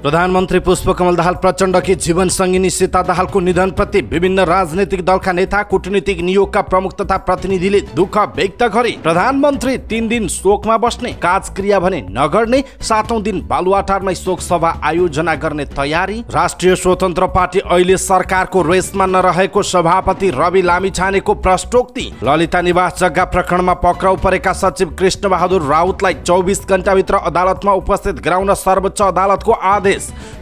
प्रधानमन्त्री पुष्पकमल दाहाल प्रचण्डकी जीवन संगिनी सीता दाहालको निधनप्रति विभिन्न राजनैतिक दलका नेता, कूटनीतिक नियोगका प्रमुख तथा प्रतिनिधिले दुःख व्यक्त गरे। प्रधानमन्त्री 3 दिन शोकमा बस्ने, काजक्रिया भने नगर्ने, 7औं दिन बालुवाटारमै शोक सभा आयोजना गर्ने तयारी। राष्ट्रिय स्वतन्त्र पार्टी अहिले सरकारको रेसमा नरहेको सभापति रवि लामिछानेको प्रश्नोक्ति। ललिता निवास जग्गा प्रकरणमा पक्राउ परेका सचिव कृष्णबहादुर राउतलाई 24 घण्टाभित्र अदालतमा उपस्थित गराउन सर्वोच्च अदालतको आदेश।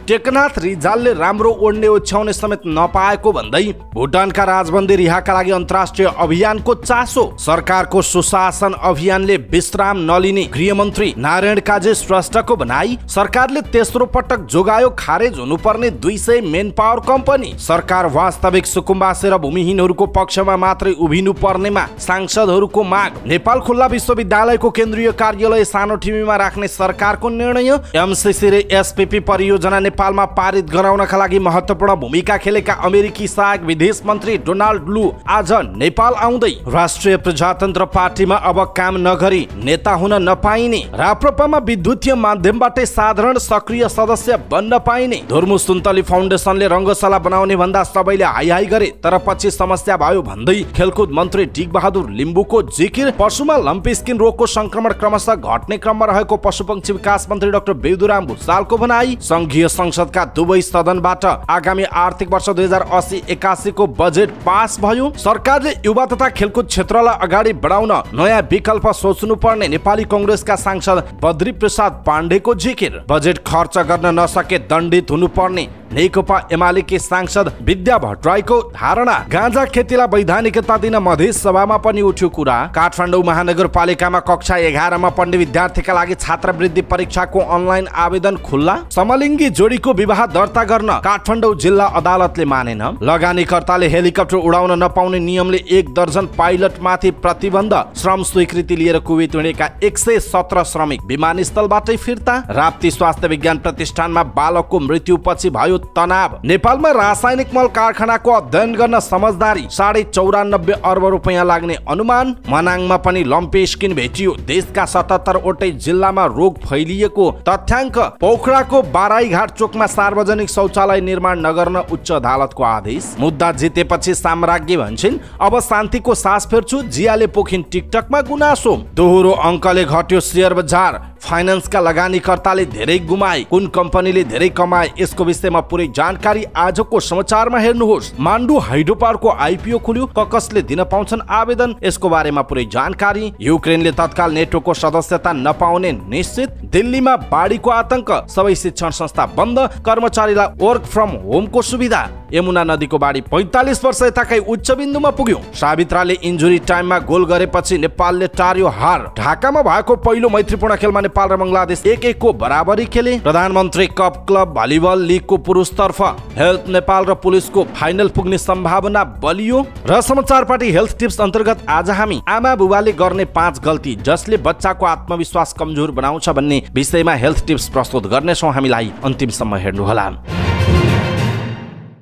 टेकनाथ रिजालले राम्रो ओढ्ने ओछ्याउने समेत नपाएको भन्दै भुटानका राजबन्दी रिहाका लागि अन्तर्राष्ट्रिय अभियानको चासो। सरकारको सुशासन अभियानले विश्राम नलिने गृहमन्त्री नारायण काजी श्रेष्ठको भनाई। सरकारले तेस्रो पटक जोगायो खारेज हुनुपर्ने 200 मेन पावर कम्पनी। सरकार वास्तविक सुकुम्बासी र भूमिहीनहरूको पक्षमा मात्रै उभिनु पर्नेमा सांसदहरूको माग। नेपाल खुल्ला विश्वविद्यालयको केन्द्रीय कार्यालय सानोठिमीमा राख्ने सरकारको निर्णय। एमसीसी र एसपीपी परियोजना नेपालमा पारित गराउनका लागि महत्त्वपूर्ण भूमिका खेलेका अमेरिकी सहायक विदेश मन्त्री डोनाल्ड लू आज नेपाल आउँदै। राष्ट्रिय प्रजातन्त्र पार्टीमा अब काम नगरी नेता हुन नपाइने। राप्रपामा विद्युतीय माध्यमबाटै साधारण सक्रिय सदस्य बन्न पाइने। धुर्मु सुन्तली फाउन्डेसनले रङ्गशाला बनाउने भन्दा सबैले हाई हाई गरे, तर पछि समस्या भयो भन्दै खेलकुद मन्त्री टिकबहादुर लिम्बुको जिकिर। पशुमा लम्पी स्किन रोगको संक्रमण क्रमशः घट्ने क्रममा रहेको पशुपक्षी विकास मन्त्री डाक्टर बेदुराम भुसालको भनाई। संघीय संसदका दुवै सदनबाट आगामी आर्थिक वर्ष 2080-81 को बजेट पास भयो। सरकारले युवा तथा खेलकुद क्षेत्रलाई अगाडि बढाउन नयाँ विकल्प सोच्नु पर्ने नेपाली कांग्रेसका सांसद बद्री प्रसाद पाण्डेको जिकिर। बजेट खर्च गर्न नसके दण्डित हुनुपर्ने नेकपा एमालेकी सांसद विद्या भट्टराईको धारणा। गाँजा खेतीलाई वैधानिकता दिन मधेस सभामा पनि उठ्यो कुरा। काठमाडौँ महानगरपालिकामा कक्षा 11 मा पढ्ने विद्यार्थीका लागि छात्रवृत्ति परीक्षाको अनलाइन आवेदन खुल्ला। समलिङ्गी जोडीको विवाह दर्ता गर्न काठमाडौँ जिल्ला अदालतले मानेन। लगानीकर्ताले हेलिकप्टर उडाउन नपाउने नियमले 1 दर्जन पाइलट माथि प्रतिबन्ध। श्रम स्वीकृति लिएर कुवेत हिँडेका 117 श्रमिक विमानस्थलबाटै फिर्ता। राप्ती स्वास्थ्य विज्ञान प्रतिष्ठानमा बालकको मृत्युपछि भयो तनाव। नेपालमा रासायनिक मल कारखानाको अध्ययन गर्न समझदारी। 94.5 अर्ब रुपैयाँ लाग्ने अनुमान। मनाङमा पनि लम्पी स्किन भेटियो। देशका 77 वटै जिल्लामा रोग फैलिएको तथ्याङ्क। पोखराको बाराईघाट चोकमा सार्वजनिक शौचालय निर्माण नगर्न उच्च अदालतको आदेश। मुद्दा जितेपछि साम्राज्ञी भन्छन्, अब शान्तिको सास फेर्छु। जियाले पोखिन टिकटकमा गुनासो। दोहोरो अङ्कले घट्यो शेयर बजार। फाइनान्सका लगानीकर्ताले धेरै गुमाए, कुन कम्पनीले धेरै कमाए, यसको विषयमा पुरै जानकारी आजको समाचारमा हेर्नुहोस्। मान्डु हाइड्रो पावरको आइपिओ खुल्यो, कसले दिन पाउँछन् आवेदन, यसको बारेमा पुरै जानकारी। युक्रेनले तत्काल नेटोको सदस्यता नपाउने निश्चित। दिल्लीमा बाढीको आतंक, सबै शिक्षण संस्था बन्द। कर्मचारीलाई वर्क फ्रम होमको सुविधा। यमुना नदीको बाढी 45 वर्ष यताकै उच्च बिन्दुमा पुग्यो। सावित्राले इन्जुरी टाइममा गोल गरेपछि नेपालले टार्यो हार। ढाकामा भएको पहिलो मैत्रीपूर्ण खेलमा नेपाल र बंगलादेश 1-1 को बराबरी खेले। प्रधानमन्त्री कप क्लब भलिबल लिगको पुरुषतर्फ हेल्थ नेपाल र पुलिसको फाइनल पुग्ने सम्भावना बलियो। र समाचार पार्टी हेल्थ टिप्स अन्तर्गत आज हामी आमा बुबाले गर्ने 5 गल्ती जसले बच्चाको आत्मविश्वास कमजोर बनाउँछ भन्ने विषयमा हेल्थ टिप्स प्रस्तुत गर्नेछौँ। हामीलाई अन्तिमसम्म हेर्नुहोला।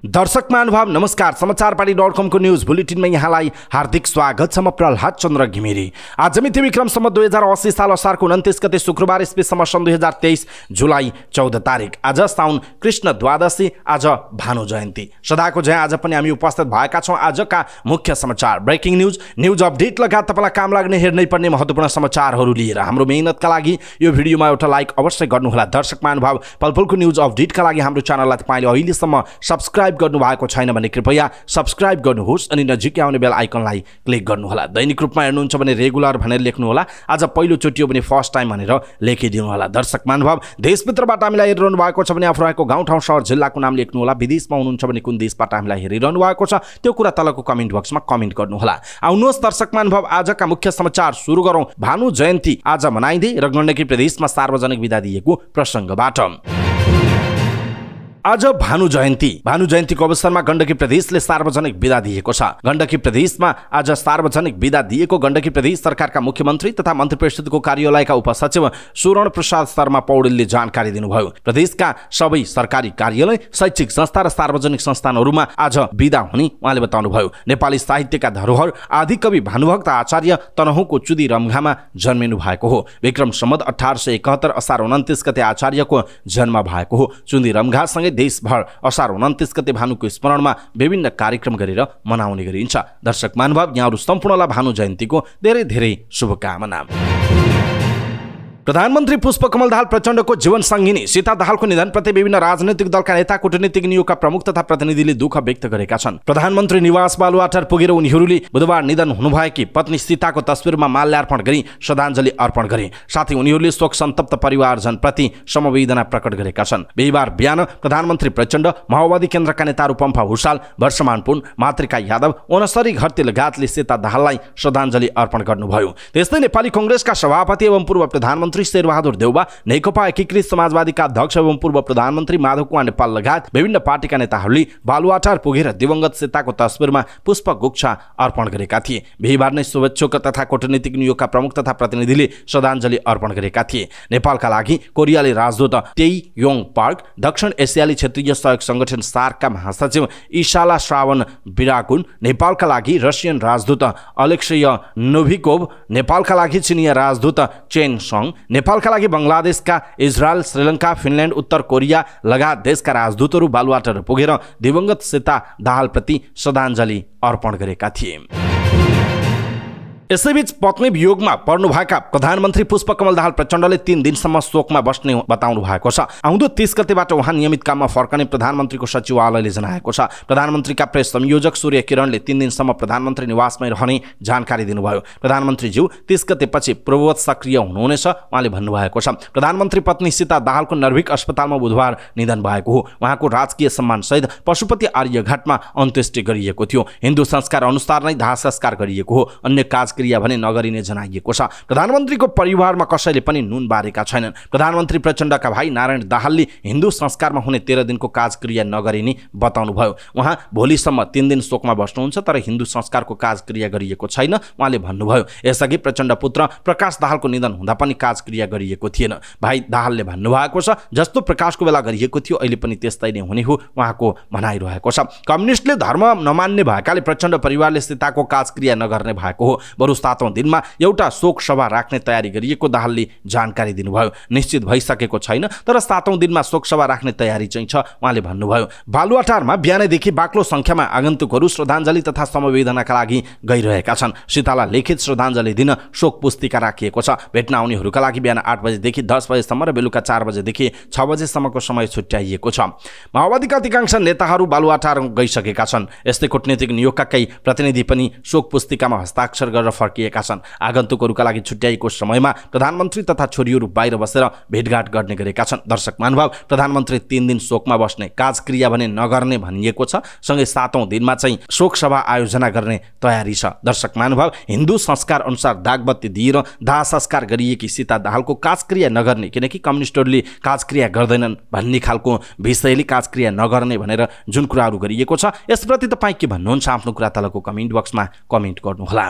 दर्शक महानुभाव नमस्कार। समाचारपाटी.com को न्यूज बुलेटिनमा यहाँलाई हार्दिक स्वागत छ। म प्रहलाद चन्द्र घिमिरे। आज मिति विक्रम सम्वत 2080 साल असारको 29 गते शुक्रबार इस्वी सन् 2023 जुलाई 14 तारिक। आज साउन कृष्ण द्वादशी, आज भानु जयन्ती। सदाको जय आज पनि हामी उपस्थित भएका छौँ। आजका मुख्य समाचार, ब्रेकिङ न्यूज अपडेट लगायत तपाईँलाई काम लाग्ने हेर्नै पर्ने महत्त्वपूर्ण समाचारहरू लिएर हाम्रो मेहनतका लागि यो भिडियोमा एउटा लाइक अवश्य गर्नुहोला। दर्शक महानुभाव, पलपलको न्यूज अपडेटका लागि हाम्रो च्यानललाई तपाईँले अहिलेसम्म सब्स्क्राइब गर्नु भएको छैन भने कृपया सब्स्क्राइब गर्नुहोस् अनि नजिकै आउने बेल आइकनलाई क्लिक गर्नुहोला। दैनिक रूपमा हेर्नुहुन्छ भने रेगुलर भनेर लेख्नुहोला। आज पहिलो चोटि हो भने फर्स्ट टाइम भनेर लेखिदिनु होला। दर्शक महानुभाव, देशभित्रबाट हामीलाई हेरिरहनु भएको छ भने आफू रहेको गाउँ ठाउँ सहर जिल्लाको नाम लेख्नुहोला। विदेशमा हुनुहुन्छ भने कुन देशबाट हामीलाई हेरिरहनु भएको छ त्यो कुरा तलको कमेन्ट बक्समा कमेन्ट गर्नुहोला। आउनुहोस् दर्शक महानुभाव, आजका मुख्य समाचार सुरु गरौँ। भानु जयन्ती आज मनाइँदै र गण्डकी प्रदेशमा सार्वजनिक बिदा दिएको प्रसङ्गबाट। आज भानु जयन्तीको अवसरमा गण्डकी प्रदेशले सार्वजनिक बिदा दिएको छ। गण्डकी प्रदेशमा आज सार्वजनिक बिदा दिएको गण्डकी प्रदेश सरकारका मुख्यमन्त्री तथा मन्त्री परिषदको कार्यालयका उपसचिव स्वर्ण प्रसाद शर्मा पौडेलले जानकारी दिनुभयो। प्रदेशका सबै सरकारी कार्यालय, शैक्षिक संस्था र सार्वजनिक संस्थानहरूमा आज बिदा हुने उहाँले बताउनुभयो। नेपाली साहित्यका धरोहर आदिकवि भानुभक्त आचार्य तनहुँको चुदी रम्घामा जन्मिनु भएको हो। विक्रम सम्वत 1871 असार 29 गते आचार्यको जन्म भएको हो। चुदी रम्घासँगै देशभर असार 29 गते भानुको स्मरणमा विभिन्न कार्यक्रम गरेर मनाउने गरिन्छ। दर्शक महानुभाव, यहाँहरू सम्पूर्णलाई भानु जयन्तीको धेरै धेरै शुभकामना। प्रधानमन्त्री पुष्पकमल दाहाल प्रचण्डको जीवन सङ्गिनी सीता दाहालको निधनप्रति विभिन्न राजनैतिक दलका नेता, कूटनीतिक नियोगका प्रमुख तथा प्रतिनिधिले दुःख व्यक्त गरेका छन्। प्रधानमन्त्री निवास बालुवाटार पुगेर उनीहरूले बुधबार निधन हुनुभएकी पत्नी सीताको तस्बिरमा माल्यार्पण गरी श्रद्धाञ्जली अर्पण गरे। साथै उनीहरूले शोक सन्तप्त परिवारजनप्रति समवेदना प्रकट गरेका छन्। बिहिबार बिहान प्रधानमन्त्री प्रचण्ड, माओवादी केन्द्रका नेताहरू पम्फा भुषाल, वर्षमान पुन, मातृका यादव, ओनसरी घरती लगायतले सीता दाहाललाई श्रद्धाञ्जली अर्पण गर्नुभयो। त्यस्तै नेपाली कङ्ग्रेसका सभापति एवं पूर्व प्रधानमन्त्री शेरबहादुर देउवा, नेकपा एकीकृत समाजवादीका अध्यक्ष एवं पूर्व प्रधानमन्त्री माधव कुमार नेपाल लगायत विभिन्न पार्टीका नेताहरूले बालुवाटार पुगेर दिवंगत सीताको तस्बिरमा पुष्पगुच्छ अर्पण गरेका थिए। बिहिबार नै शुभेच्छुक तथा कूटनीतिक नियोगका प्रमुख तथा प्रतिनिधिले श्रद्धाञ्जली अर्पण गरेका थिए। नेपालका लागि कोरियाली राजदूत तेई योङ पार्क, दक्षिण एसियाली क्षेत्रीय सहयोग संगठन सार्कका महासचिव इशाला श्रावण बिराकुन, नेपालका लागि रसियन राजदूत अलेक्सेय नोभिकोभ, नेपालका लागि चिनिया राजदूत चेन सङ, नेपालका लागि बङ्गलादेशका इजरायल, श्रीलङ्का, फिनल्यान्ड, उत्तर कोरिया लगायत देशका राजदूतहरू बालुवाटार पुगेर दिवंगत सीता दाहालप्रति श्रद्धाञ्जली अर्पण गरेका थिए। यसैबीच पत्नी वियोगमा पर्नुभएका प्रधानमन्त्री पुष्पकमल दाहाल प्रचण्डले 3 दिनसम्म शोकमा बस्ने बताउनु भएको छ। आउँदो 30 गतेबाट उहाँ नियमित काममा फर्कने प्रधानमन्त्रीको सचिवालयले जनाएको छ। प्रधानमन्त्रीका प्रेस संयोजक सूर्य किरणले 3 दिनसम्म प्रधानमन्त्री निवासमै रहने जानकारी दिनुभयो। प्रधानमन्त्रीज्यू 30 गतेपछि पूर्ववत सक्रिय हुनुहुनेछ उहाँले भन्नुभएको छ। प्रधानमन्त्री पत्नी सीता दाहालको नर्भिक अस्पतालमा बुधबार निधन भएको हो। उहाँको राजकीय सम्मानसहित पशुपति आर्यघाटमा अन्त्येष्टि गरिएको थियो। हिन्दू संस्कार अनुसार नै दाह संस्कार गरिएको हो। अन्य क्रिया भने नगरिने जनाइएको छ। प्रधानमन्त्रीको परिवारमा कसैले पनि नुन बारेका छैनन्। प्रधानमन्त्री प्रचण्डका भाइ नारायण दाहालले हिन्दू संस्कारमा हुने 13 दिनको काजक्रिया नगरिने बताउनुभयो। उहाँ भोलिसम्म 3 दिन शोकमा बस्नुहुन्छ, तर हिन्दू संस्कारको काजक्रिया गरिएको छैन उहाँले भन्नुभयो। यसअघि प्रचण्ड पुत्र प्रकाश दाहालको निधन हुँदा पनि काजक्रिया गरिएको थिएन। भाइ दाहालले भन्नुभएको छ, जस्तो प्रकाशको बेला गरिएको थियो अहिले पनि त्यस्तै नै हुने हो उहाँको भनाइरहेको छ। कम्युनिस्टले धर्म नमान्ने भएकाले प्रचण्ड परिवारले सीताको काजक्रिया नगर्ने भएको हो। बरु 7औं दिनमा एउटा शोक सभा राख्ने तयारी गरिएको दाहालले जानकारी दिनुभयो। निश्चित भइसकेको छैन, तर 7औं दिनमा शोक सभा राख्ने तयारी चाहिँ छ उहाँले भन्नुभयो। बालुवाटारमा बिहानैदेखि बाक्लो संख्यामा आगन्तुकहरू श्रद्धाञ्जली तथा समवेदनाका लागि गइरहेका छन्। सीतालाई लिखित श्रद्धाञ्जली दिन शोक पुस्तिका राखिएको छ। भेट्न आउनेहरूका लागि बिहान 8 बजेदेखि 10 बजेसम्म र बेलुका 4 बजेदेखि 6 बजेसम्मको समय छुट्याइएको छ। माओवादीका अधिकांश नेताहरू बालुवाटार गइसकेका छन्। यस्तै कूटनीतिक नियोगका केही प्रतिनिधि पनि शोक पुस्तिकामा हस्ताक्षर गरेर फर्किएका छन्। आगन्तुकहरूका लागि छुट्याइएको समयमा प्रधानमन्त्री तथा छोरीहरू बाहिर बसेर भेटघाट गर्ने गरेका छन्। दर्शक महानुभाव, प्रधानमन्त्री 3 दिन शोकमा बस्ने, काजक्रिया भने नगर्ने भनिएको छ। सँगै 7औं दिनमा चाहिँ शोक सभा आयोजना गर्ने तयारी छ। दर्शक महानुभाव, हिन्दू संस्कार अनुसार दागबत्ती दिएर दाह संस्कार गरिएकी सीता दाहालको काजक्रिया नगर्ने, किनकि कम्युनिस्टहरूले काजक्रिया गर्दैनन् भन्ने खालको विषयले काजक्रिया नगर्ने भनेर जुन कुराहरू गरिएको छ, यसप्रति तपाईँ के भन्नुहुन्छ? आफ्नो कुरा तलको कमेन्ट बक्समा कमेन्ट गर्नुहोला।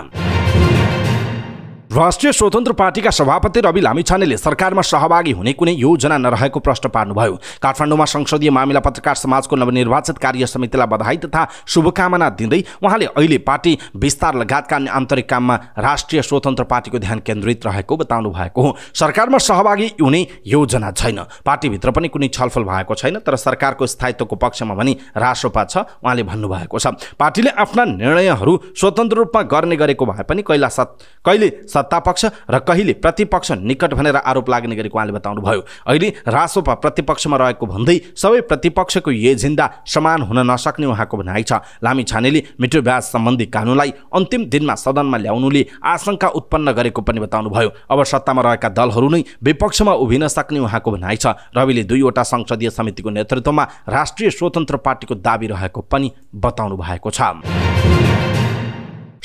राष्ट्रिय स्वतन्त्र पार्टीका सभापति रवि लामिछानेले सरकारमा सहभागी हुने कुनै योजना नरहेको प्रश्न पार्नुभयो। काठमाडौँमा संसदीय मामिला पत्रकार समाजको नवनिर्वाचित कार्य समितिलाई बधाई तथा शुभकामना दिँदै उहाँले अहिले पार्टी विस्तार लगायतका अन्य आन्तरिक काममा राष्ट्रिय स्वतन्त्र पार्टीको ध्यान केन्द्रित रहेको बताउनु भएको हो। सरकारमा सहभागी हुने योजना छैन। पार्टीभित्र पनि कुनै छलफल भएको छैन, तर सरकारको स्थायित्वको पक्षमा भने रासोपा छ उहाँले भन्नुभएको छ। पार्टीले आफ्ना निर्णयहरू स्वतन्त्र रूपमा गर्ने गरेको भए पनि कहिले सत्तापक्ष र कहिले प्रतिपक्ष निकट भनेर आरोप लाग्ने गरेको उहाँले बताउनुभयो। अहिले रासोपा प्रतिपक्षमा रहेको भन्दै सबै प्रतिपक्षको एजेन्डा समान हुन नसक्ने उहाँको भनाइ छ। लामिछानेले मिठो ब्याज सम्बन्धी कानुनलाई अन्तिम दिनमा सदनमा ल्याउनुले आशंका उत्पन्न गरेको पनि बताउनुभयो। अब सत्तामा रहेका दलहरू नै विपक्षमा उभिन सक्ने उहाँको भनाइ छ। रविले 2वटा संसदीय समितिको नेतृत्वमा राष्ट्रिय स्वतन्त्र पार्टीको दाबी रहेको पनि बताउनु भएको छ।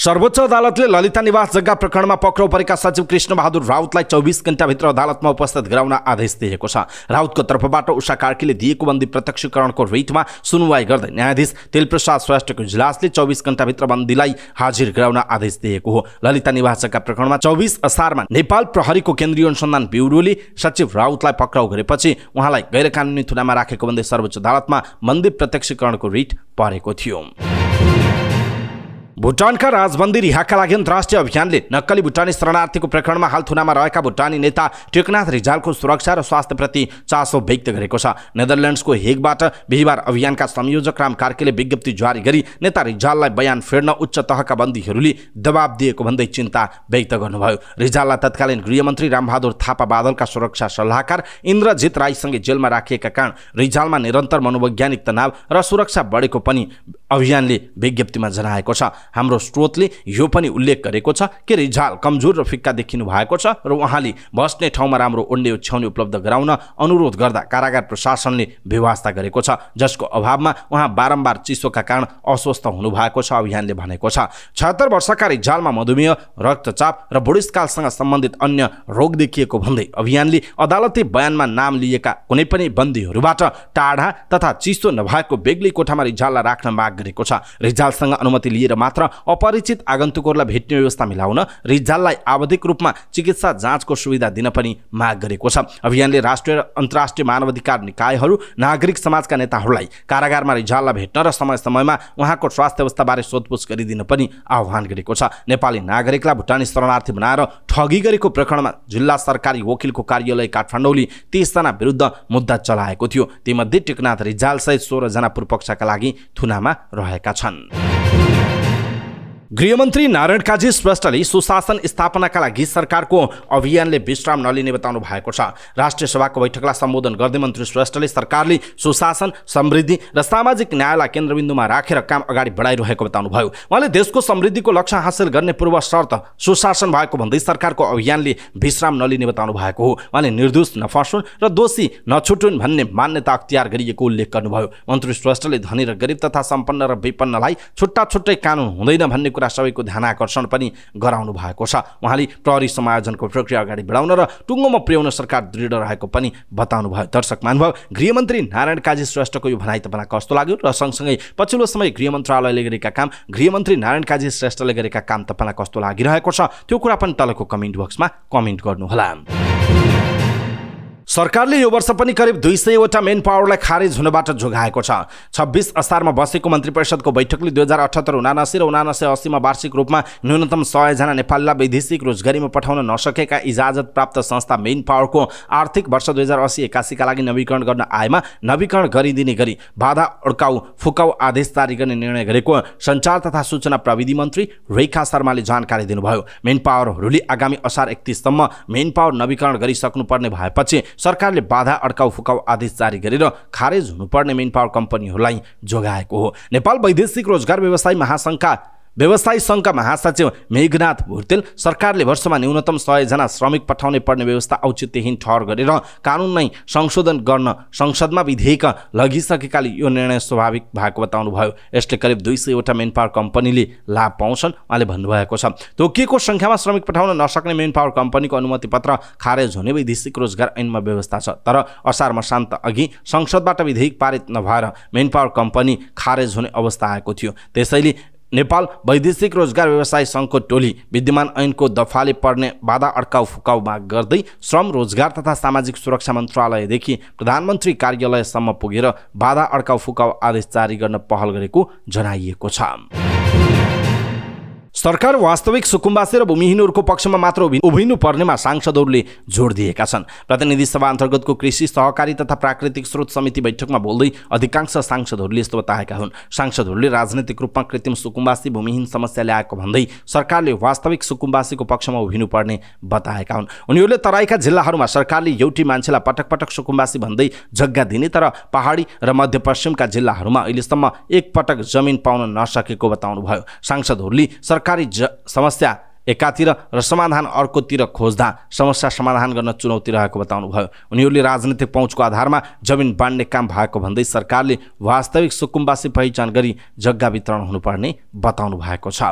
सर्वोच्च अदालतले ललिता निवास जग्गा प्रकरणमा पक्राउ परेका सचिव कृष्ण बहादुर राउतलाई 24 घण्टाभित्र अदालतमा उपस्थित गराउन आदेश दिएको छ। राउतको तर्फबाट उषा कार्कीले दिएको बन्दी प्रत्यक्षीकरणको रिटमा सुनवाई गर्दै न्यायाधीश तेलप्रसाद श्रेष्ठको इजलासले 24 घण्टाभित्र बन्दीलाई हाजिर गराउन आदेश दिएको हो। ललिता निवास जग्गा प्रकरणमा 24 असारमा नेपाल प्रहरीको केन्द्रीय अनुसन्धान ब्युरोले सचिव राउतलाई पक्राउ गरेपछि उहाँलाई गैरकानुनी थुनामा राखेको भन्दै सर्वोच्च अदालतमा बन्दी प्रत्यक्षीकरणको रिट परेको थियो। भुटानका राजबन्दी रिहाका लागि अन्तर्राष्ट्रिय अभियानले नक्कली भुटानी शरणार्थीको प्रकरणमा हाल थुनामा रहेका भुटानी नेता टेकनाथ रिजालको सुरक्षा र स्वास्थ्यप्रति चासो व्यक्त गरेको छ। नेदरल्यान्ड्सको हेगबाट बिहिबार अभियानका संयोजक राम कार्कीले विज्ञप्ति जारी गरी नेता रिजाललाई बयान फेर्न उच्च तहका बन्दीहरूले दबाब दिएको भन्दै चिन्ता व्यक्त गर्नुभयो। रिजाललाई तत्कालीन गृहमन्त्री रामबहादुर थापा बादलका सुरक्षा सल्लाहकार इन्द्रजित राईसँगै जेलमा राखिएका कारण रिजालमा निरन्तर मनोवैज्ञानिक तनाव र सुरक्षा बढेको पनि अभियानले विज्ञप्तिमा जनाएको छ। हाम्रो स्रोतले यो पनि उल्लेख गरेको छ कि रिजाल कमजोर र फिक्का देखिनु भएको छ र उहाँले बस्ने ठाउँमा राम्रो ओड्ने ओछ्याउने उपलब्ध गराउन अनुरोध गर्दा कारागार प्रशासनले व्यवस्था गरेको छ, जसको अभावमा उहाँ बारम्बार चिसोका कारण अस्वस्थ हुनुभएको छ अभियानले भनेको छ। 76 वर्षका रिजालमा मधुमेह, रक्तचाप र बुढेसकालसँग सम्बन्धित अन्य रोग देखिएको भन्दै अभियानले अदालती बयानमा नाम लिएका कुनै पनि बन्दीहरूबाट टाढा तथा चिसो नभएको बेग्लै कोठामा रिजाललाई राख्न माग गरेको छ। रिजालसँग अनुमति लिएर मात्र अपरिचित आगन्तुकहरूलाई भेट्ने व्यवस्था मिलाउन रिजाललाई आवधिक रूपमा चिकित्सा जाँचको सुविधा दिन पनि माग गरेको छ। अभियानले राष्ट्रिय र अन्तर्राष्ट्रिय मानवाधिकार निकायहरू, नागरिक समाजका नेताहरूलाई कारागारमा रिजाललाई भेट्न र समय समयमा उहाँको स्वास्थ्य अवस्थाबारे सोधपुछ गरिदिन पनि आह्वान गरेको छ। नेपाली नागरिकलाई भुटानी शरणार्थी बनाएर ठगी गरेको प्रकरणमा जिल्ला सरकारी वकिलको कार्यालय काठमाडौँले 30 जना विरुद्ध मुद्दा चलाएको थियो। तीमध्ये टेकनाथ रिजाल सहित 16 जना पूर्वपक्षका लागि थुनामा रहेका छन्। गृहमन्त्री नारायण काजी श्रेष्ठले सुशासन स्थापनाका लागि सरकारको अभियानले विश्राम नलिने बताउनु भएको छ। राष्ट्रिय सभाको बैठकलाई सम्बोधन गर्दै मन्त्री श्रेष्ठले सरकारले सुशासन, समृद्धि र सामाजिक न्यायलाई केन्द्रबिन्दुमा राखेर काम अगाडि बढाइरहेको बताउनुभयो। उहाँले देशको समृद्धिको लक्ष्य हासिल गर्ने पूर्व शर्त सुशासन भएको भन्दै सरकारको अभियानले विश्राम नलिने बताउनु भएको हो। उहाँले निर्दोष नफसुन् र दोषी नछुटुन् भन्ने मान्यता अख्तियार गरिएको उल्लेख गर्नुभयो। मन्त्री श्रेष्ठले धनी र गरिब तथा सम्पन्न र विपन्नलाई छुट्टा छुट्टै कानुन हुँदैन भन्ने सबैको ध्यान आकर्षण पनि गराउनु भएको छ। उहाँले प्रहरी समायोजनको प्रक्रिया अगाडि बढाउन र टुङ्गोमा पुर्याउन सरकार दृढ रहेको पनि बताउनु भयो। दर्शक महानुभाव, गृहमन्त्री नारायण काजी श्रेष्ठको यो भनाइ तपाईँलाई कस्तो लाग्यो र सँगसँगै पछिल्लो समय गृह मन्त्रालयले गरेका काम, गृहमन्त्री नारायण काजी श्रेष्ठले गरेका काम तपाईँलाई कस्तो लागिरहेको छ त्यो कुरा पनि तलको कमेन्ट बक्समा कमेन्ट गर्नुहोला। सरकारले यो वर्ष पनि करिब 200 वटा मेन पावरलाई खारेज हुनबाट जोगाएको छ। 26 असारमा बसेको मन्त्री परिषदको बैठकले 2078, 79 र 7980 मा वार्षिक रूपमा न्यूनतम 100 जना नेपालीलाई वैदेशिक रोजगारीमा पठाउन नसकेका इजाजत प्राप्त संस्था मेन पावरको आर्थिक वर्ष 2080-81 का लागि नवीकरण गर्न आएमा नवीकरण गरिदिने गरी बाधा अड्काउ फुकाउ आदेश जारी गर्ने निर्णय गरेको सञ्चार तथा सूचना प्रविधि मन्त्री रेखा शर्माले जानकारी दिनुभयो। मेन पावरहरूले आगामी असार 31 सम्म मेन पावर नवीकरण गरिसक्नुपर्ने भएपछि सरकारले बाधा अड्काउ फुकाउ आदेश जारी गरेर खारेज हुनुपर्ने मेन पावर कम्पनीहरूलाई जोगाएको हो। नेपाल वैदेशिक रोजगार व्यवसायी संघका महासचिव मेघनाथ भुर्तेल सरकारले वर्षमा न्यूनतम 100 जना श्रमिक पठाउने पर्ने व्यवस्था औचित्यहीन ठहर गरेर कानुन नै संशोधन गर्न संसदमा विधेयक लगिसकेकाले यो निर्णय स्वाभाविक भएको बताउनुभयो। यसले करिब 200 वटा मेन पावर कम्पनीले लाभ पाउँछन् उहाँले भन्नुभएको छ। तोकिएको संख्यामा श्रमिक पठाउन नसक्ने मेन पावर कम्पनीको अनुमति पत्र खारेज हुने वैदेशिक रोजगार ऐनमा व्यवस्था छ। तर असार मसान्त अघि संसदबाट विधेयक पारित नभएर मेन पावर कम्पनी खारेज हुने अवस्था आएको थियो। त्यसैले नेपाल वैदेशिक रोजगार व्यवसायी संघको टोली विद्यमान ऐनको दफाले पर्ने बाधा अड्काउ फुकाउ माग गर्दै श्रम, रोजगार तथा सामाजिक सुरक्षा मन्त्रालयदेखि प्रधानमन्त्री कार्यालयसम्म पुगेर बाधा अड्काउ फुकाउ आदेश जारी गर्न पहल गरेको जनाइएको छ। सरकार वास्तविक सुकुम्बासी र भूमिहीनहरूको पक्षमा मात्र उभिनु पर्नेमा सांसदहरूले जोड दिएका छन्। प्रतिनिधि सभा अन्तर्गतको कृषि, सहकारी तथा प्राकृतिक स्रोत समिति बैठकमा बोल्दै अधिकांश सांसदहरूले यस्तो बताएका हुन्। सांसदहरूले राजनैतिक रूपमा कृत्रिम सुकुम्बासी, भूमिहीन समस्या ल्याएको भन्दै सरकारले वास्तविक सुकुम्बासीको पक्षमा उभिनु पर्ने बताएका हुन्। उनीहरूले तराईका जिल्लाहरूमा सरकारले एउटी मान्छेलाई पटक पटक सुकुम्बासी भन्दै जग्गा दिने तर पहाडी र मध्यपश्चिमका जिल्लाहरूमा अहिलेसम्म एक पटक जमिन पाउन नसकेको बताउनुभयो। सांसदहरूले सरकारी समस्या एकातिर र समाधान अर्कोतिर खोज्दा समस्या समाधान गर्न चुनौती रहेको बताउनुभयो। उनीहरूले राजनीतिक पहुँचको आधारमा जमिन बाँड्ने काम भएको भन्दै सरकारले वास्तविक सुकुम्बासी पहिचान गरी जग्गा वितरण हुनुपर्ने बताउनु भएको छ।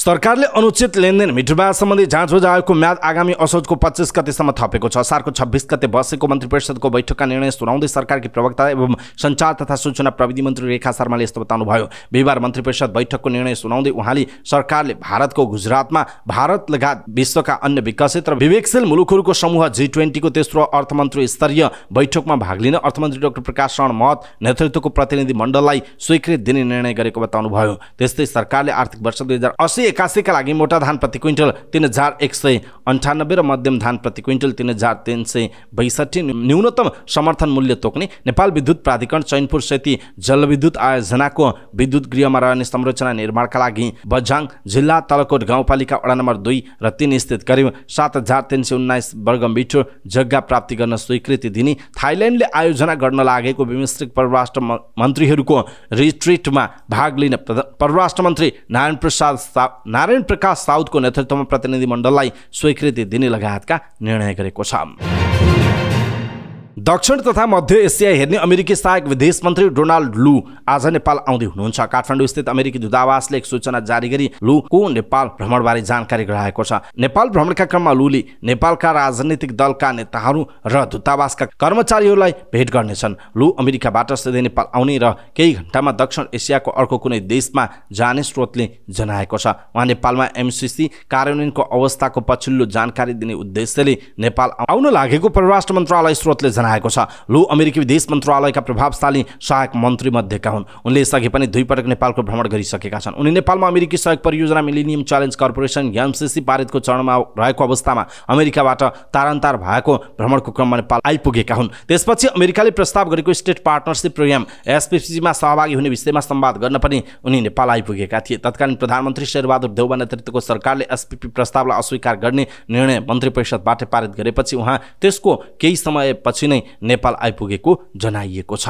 सरकारले अनुचित लेनदेन मिटरबार सम्बन्धी जाँच बुझाएको म्याद आगामी असोजको 25 गतेसम्म थपेको छ। असारको 26 गते बसेको मन्त्री परिषदको बैठकका निर्णय सुनाउँदै सरकारकी प्रवक्ता एवं सञ्चार तथा सूचना प्रविधि मन्त्री रेखा शर्माले यस्तो बताउनुभयो। बिहिबार मन्त्री परिषद बैठकको निर्णय सुनाउँदै उहाँले सरकारले भारतको गुजरातमा भारत लगायत विश्वका अन्य विकसित र विवेकशील मुलुकहरूको समूह G20 को तेस्रो अर्थमन्त्री स्तरीय बैठकमा भाग लिन अर्थमन्त्री डाक्टर प्रकाश शरण महत नेतृत्वको प्रतिनिधि मण्डललाई स्वीकृति दिने निर्णय गरेको बताउनुभयो। त्यस्तै सरकारले आर्थिक वर्ष 2080-81 का लागि मोटा धान प्रति क्विन्टल 3198 र मध्यम धान प्रति क्विन्टल 3362 न्यूनतम समर्थन मूल्य तोक्ने नेपाल विद्युत प्राधिकरण चैनपुर सेती जलविद्युत आयोजनाको विद्युत गृहमा रहने संरचना निर्माणका लागि बझाङ जिल्ला तलकोट गाउँपालिका वडा नम्बर 2 र 3 स्थित करिब 7319 वर्ग मिटर जग्गा प्राप्ति गर्न स्वीकृति दिने, थाइल्यान्डले आयोजना गर्न लागेको विमस्ट्रिक परराष्ट्र मन्त्रीहरूको रिट्रिटमा भाग लिन परराष्ट्र मन्त्री नारायण प्रकाश साउदको नेतृत्वमा प्रतिनिधि मण्डललाई स्वीकृति दिने लगायतका निर्णय गरेको छ। दक्षिण तथा मध्य एसिया हेर्ने अमेरिकी सहायक विदेश मन्त्री डोनाल्ड लू आज नेपाल आउँदै हुनुहुन्छ। काठमाडौँ स्थित अमेरिकी दूतावासले एक सूचना जारी गरी लूको नेपाल भ्रमणबारे जानकारी गराएको छ। नेपाल भ्रमणका क्रममा लूले नेपालका राजनीतिक दलका नेताहरू र दूतावासका कर्मचारीहरूलाई भेट गर्नेछन्। लू अमेरिकाबाट सिधै नेपाल आउने र केही घण्टामा दक्षिण एसियाको अर्को कुनै देशमा जाने स्रोतले जनाएको छ। उहाँ नेपालमा MCC कार्यान्वयनको अवस्थाको पछिल्लो जानकारी दिने उद्देश्यले नेपाल आउन लागेको परराष्ट्र मन्त्रालय स्रोतले जनाएको छ। लू अमेरिकी विदेश मन्त्रालयका प्रभावशाली सहायक मन्त्री मध्येका हुन्। उनले यसअघि पनि 2 पटक नेपालको भ्रमण गरिसकेका छन्। उनी नेपालमा अमेरिकी सहयोग परियोजना मिलेनियम च्यालेन्ज कर्पोरेसन MCC पारितको चरणमा रहेको अवस्थामा अमेरिकाबाट तारन्तार भएको भ्रमणको क्रममा नेपाल आइपुगेका हुन्। त्यसपछि अमेरिकाले प्रस्ताव गरेको स्टेट पार्टनरशिप प्रोग्राम SPP मा सहभागी हुने विषयमा संवाद गर्न पनि उनी नेपाल आइपुगेका थिए। तत्कालीन प्रधानमन्त्री शेरबहादुर देउबा नेतृत्वको सरकारले SPP प्रस्तावलाई अस्वीकार गर्ने निर्णय मन्त्री परिषदबाट पारित गरेपछि उहाँ त्यसको केही समयपछि नै नेपाल आइपुगेको जनाइएको छ।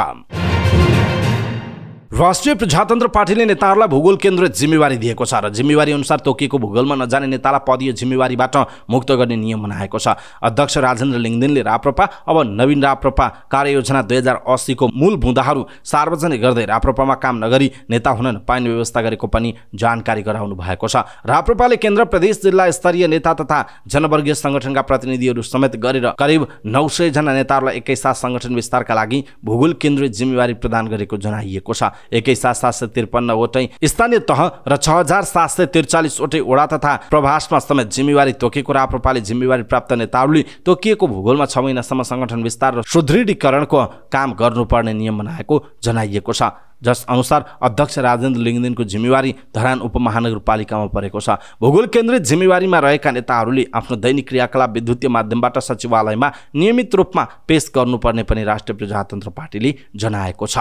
राष्ट्रिय प्रजातन्त्र पार्टीले नेताहरूलाई भूगोल केन्द्रित जिम्मेवारी दिएको छ र जिम्मेवारी अनुसार तोकिएको भूगोलमा नजाने नेतालाई पदीय जिम्मेवारीबाट मुक्त गर्ने नियम बनाएको छ। अध्यक्ष राजेन्द्र लिङदेनले राप्रपा अब नवीन राप्रपा कार्ययोजना 2080 को मूल बुँदाहरू सार्वजनिक गर्दै राप्रपामा काम नगरी नेता हुन नपाइने व्यवस्था गरेको पनि जानकारी गराउनु भएको छ। राप्रपाले केन्द्र प्रदेश जिल्ला स्तरीय नेता तथा जनवर्गीय संगठनका प्रतिनिधिहरू समेत गरेर करिब 900 जना नेताहरूलाई एकैसाथ संगठन विस्तारका लागि भूगोल केन्द्रित जिम्मेवारी प्रदान गरेको जनाइएको छ। एकैसाथ 753 वटै स्थानीय तह र 6743 वटै वडा तथा प्रभासमा समेत जिम्मेवारी तोकेको राप्रपाले जिम्मेवारी प्राप्त नेताहरूले तोकिएको भूगोलमा 6 महिनासम्म संगठन विस्तार र सुदृढीकरणको काम गर्नुपर्ने नियम बनाएको जनाइएको छ। जस अनुसार अध्यक्ष राजेन्द्र लिङदेनको जिम्मेवारी धरान उपमहानगरपालिकामा परेको छ। भूगोल केन्द्रित जिम्मेवारीमा रहेका नेताहरूले आफ्नो दैनिक क्रियाकलाप विद्युतीय माध्यमबाट सचिवालयमा नियमित रूपमा पेश गर्नुपर्ने पनि राष्ट्रिय प्रजातन्त्र पार्टीले जनाएको छ।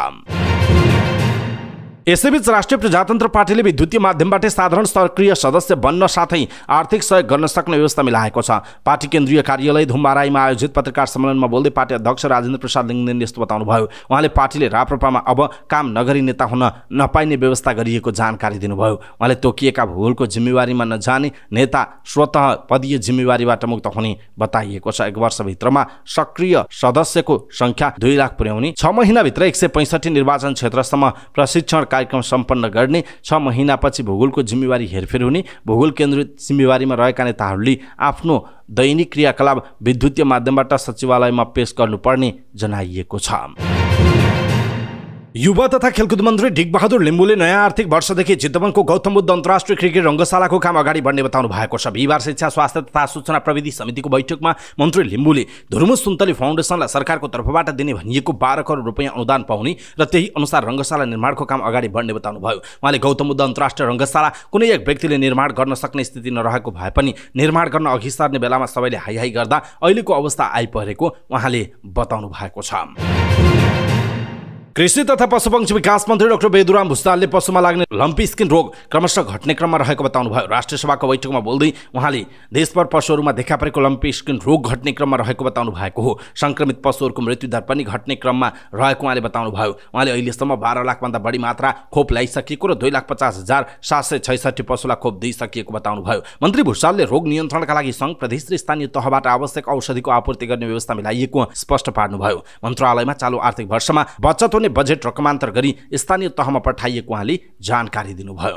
यसैबीच राष्ट्रिय प्रजातन्त्र पार्टीले विद्युतीय माध्यमबाट साधारण सक्रिय सदस्य बन्न साथै आर्थिक सहयोग गर्न सक्ने व्यवस्था मिलाएको छ। पार्टी केन्द्रीय कार्यालय धुम्बाराईमा आयोजित पत्रकार सम्मेलनमा बोल्दै पार्टी अध्यक्ष राजेन्द्र प्रसाद लिङदेनले यस्तो बताउनुभयो। उहाँले पार्टीले राप्रपामा अब काम नगरी नेता हुन नपाइने व्यवस्था गरिएको जानकारी दिनुभयो। उहाँले तोकिएका भूगोलको जिम्मेवारीमा नजाने नेता स्वतः पदीय जिम्मेवारीबाट मुक्त हुने बताइएको छ। 1 वर्षभित्रमा सक्रिय सदस्यको संख्या 2 लाख पुर्याउने, 6 महिनाभित्र 165 निर्वाचन क्षेत्रसम्म प्रशिक्षण कार्यक्रम सम्पन्न गर्ने, 6 महिनापछि भूगोलको जिम्मेवारी हेरफेर हुने, भूगोल केन्द्रित जिम्मेवारीमा रहेका नेताहरूले आफ्नो दैनिक क्रियाकलाप विद्युतीय माध्यमबाट सचिवालयमा पेश गर्नुपर्ने जनाइएको छ। युवा तथा खेलकुद मन्त्री डिकबहादुर लिम्बुले नयाँ आर्थिक वर्षदेखि चितवनको गौतम बुद्ध अन्तर्राष्ट्रिय क्रिकेट रङ्गशालाको काम अगाडि बढ्ने बताउनु भएको छ। बिहिबार शिक्षा स्वास्थ्य तथा सूचना प्रविधि समितिको बैठकमा मन्त्री लिम्बुले धुर्मु सुन्तली फाउन्डेसनलाई सरकारको तर्फबाट दिने भनिएको 12 करोड रुपैयाँ अनुदान पाउने र त्यही अनुसार रङ्गशाला निर्माणको काम अगाडि बढ्ने बताउनुभयो। उहाँले गौतम बुद्ध अन्तर्राष्ट्रिय रङ्गशाला कुनै एक व्यक्तिले निर्माण गर्न सक्ने स्थिति नरहेको भए पनि निर्माण गर्न अघि सर्ने बेलामा सबैले हाई गर्दा अहिलेको अवस्था आइपरेको उहाँले बताउनु भएको छ। कृषि तथा पशुपक्षी विकास मन्त्री डाक्टर बेदुराम भुषालले पशुमा लाग्ने लम्पी स्किन रोग क्रमशः घट्ने क्रममा रहेको बताउनुभयो। राष्ट्रिय सभाको बैठकमा बोल्दै उहाँले देशभर पशुहरूमा देखा परेको लम्पी स्किन रोग घट्ने क्रममा रहेको बताउनु भएको हो। संक्रमित पशुहरूको मृत्युदर पनि घट्ने क्रममा रहेको उहाँले बताउनुभयो। उहाँले अहिलेसम्म 12 लाखभन्दा बढी मात्रा खोप ल्याइसकिएको र 2,50,766 पशुलाई खोप दिइसकिएको बताउनुभयो। मन्त्री भुषालले रोग नियन्त्रणका लागि सङ्घ प्रदेश र स्थानीय तहबाट आवश्यक औषधिको आपूर्ति गर्ने व्यवस्था मिलाइएको स्पष्ट पार्नुभयो। मन्त्रालयमा चालु आर्थिक वर्षमा बचत बजेट रकमान्तर गरी स्थानीय तहमा पठाइएको उहाँले जानकारी दिनुभयो।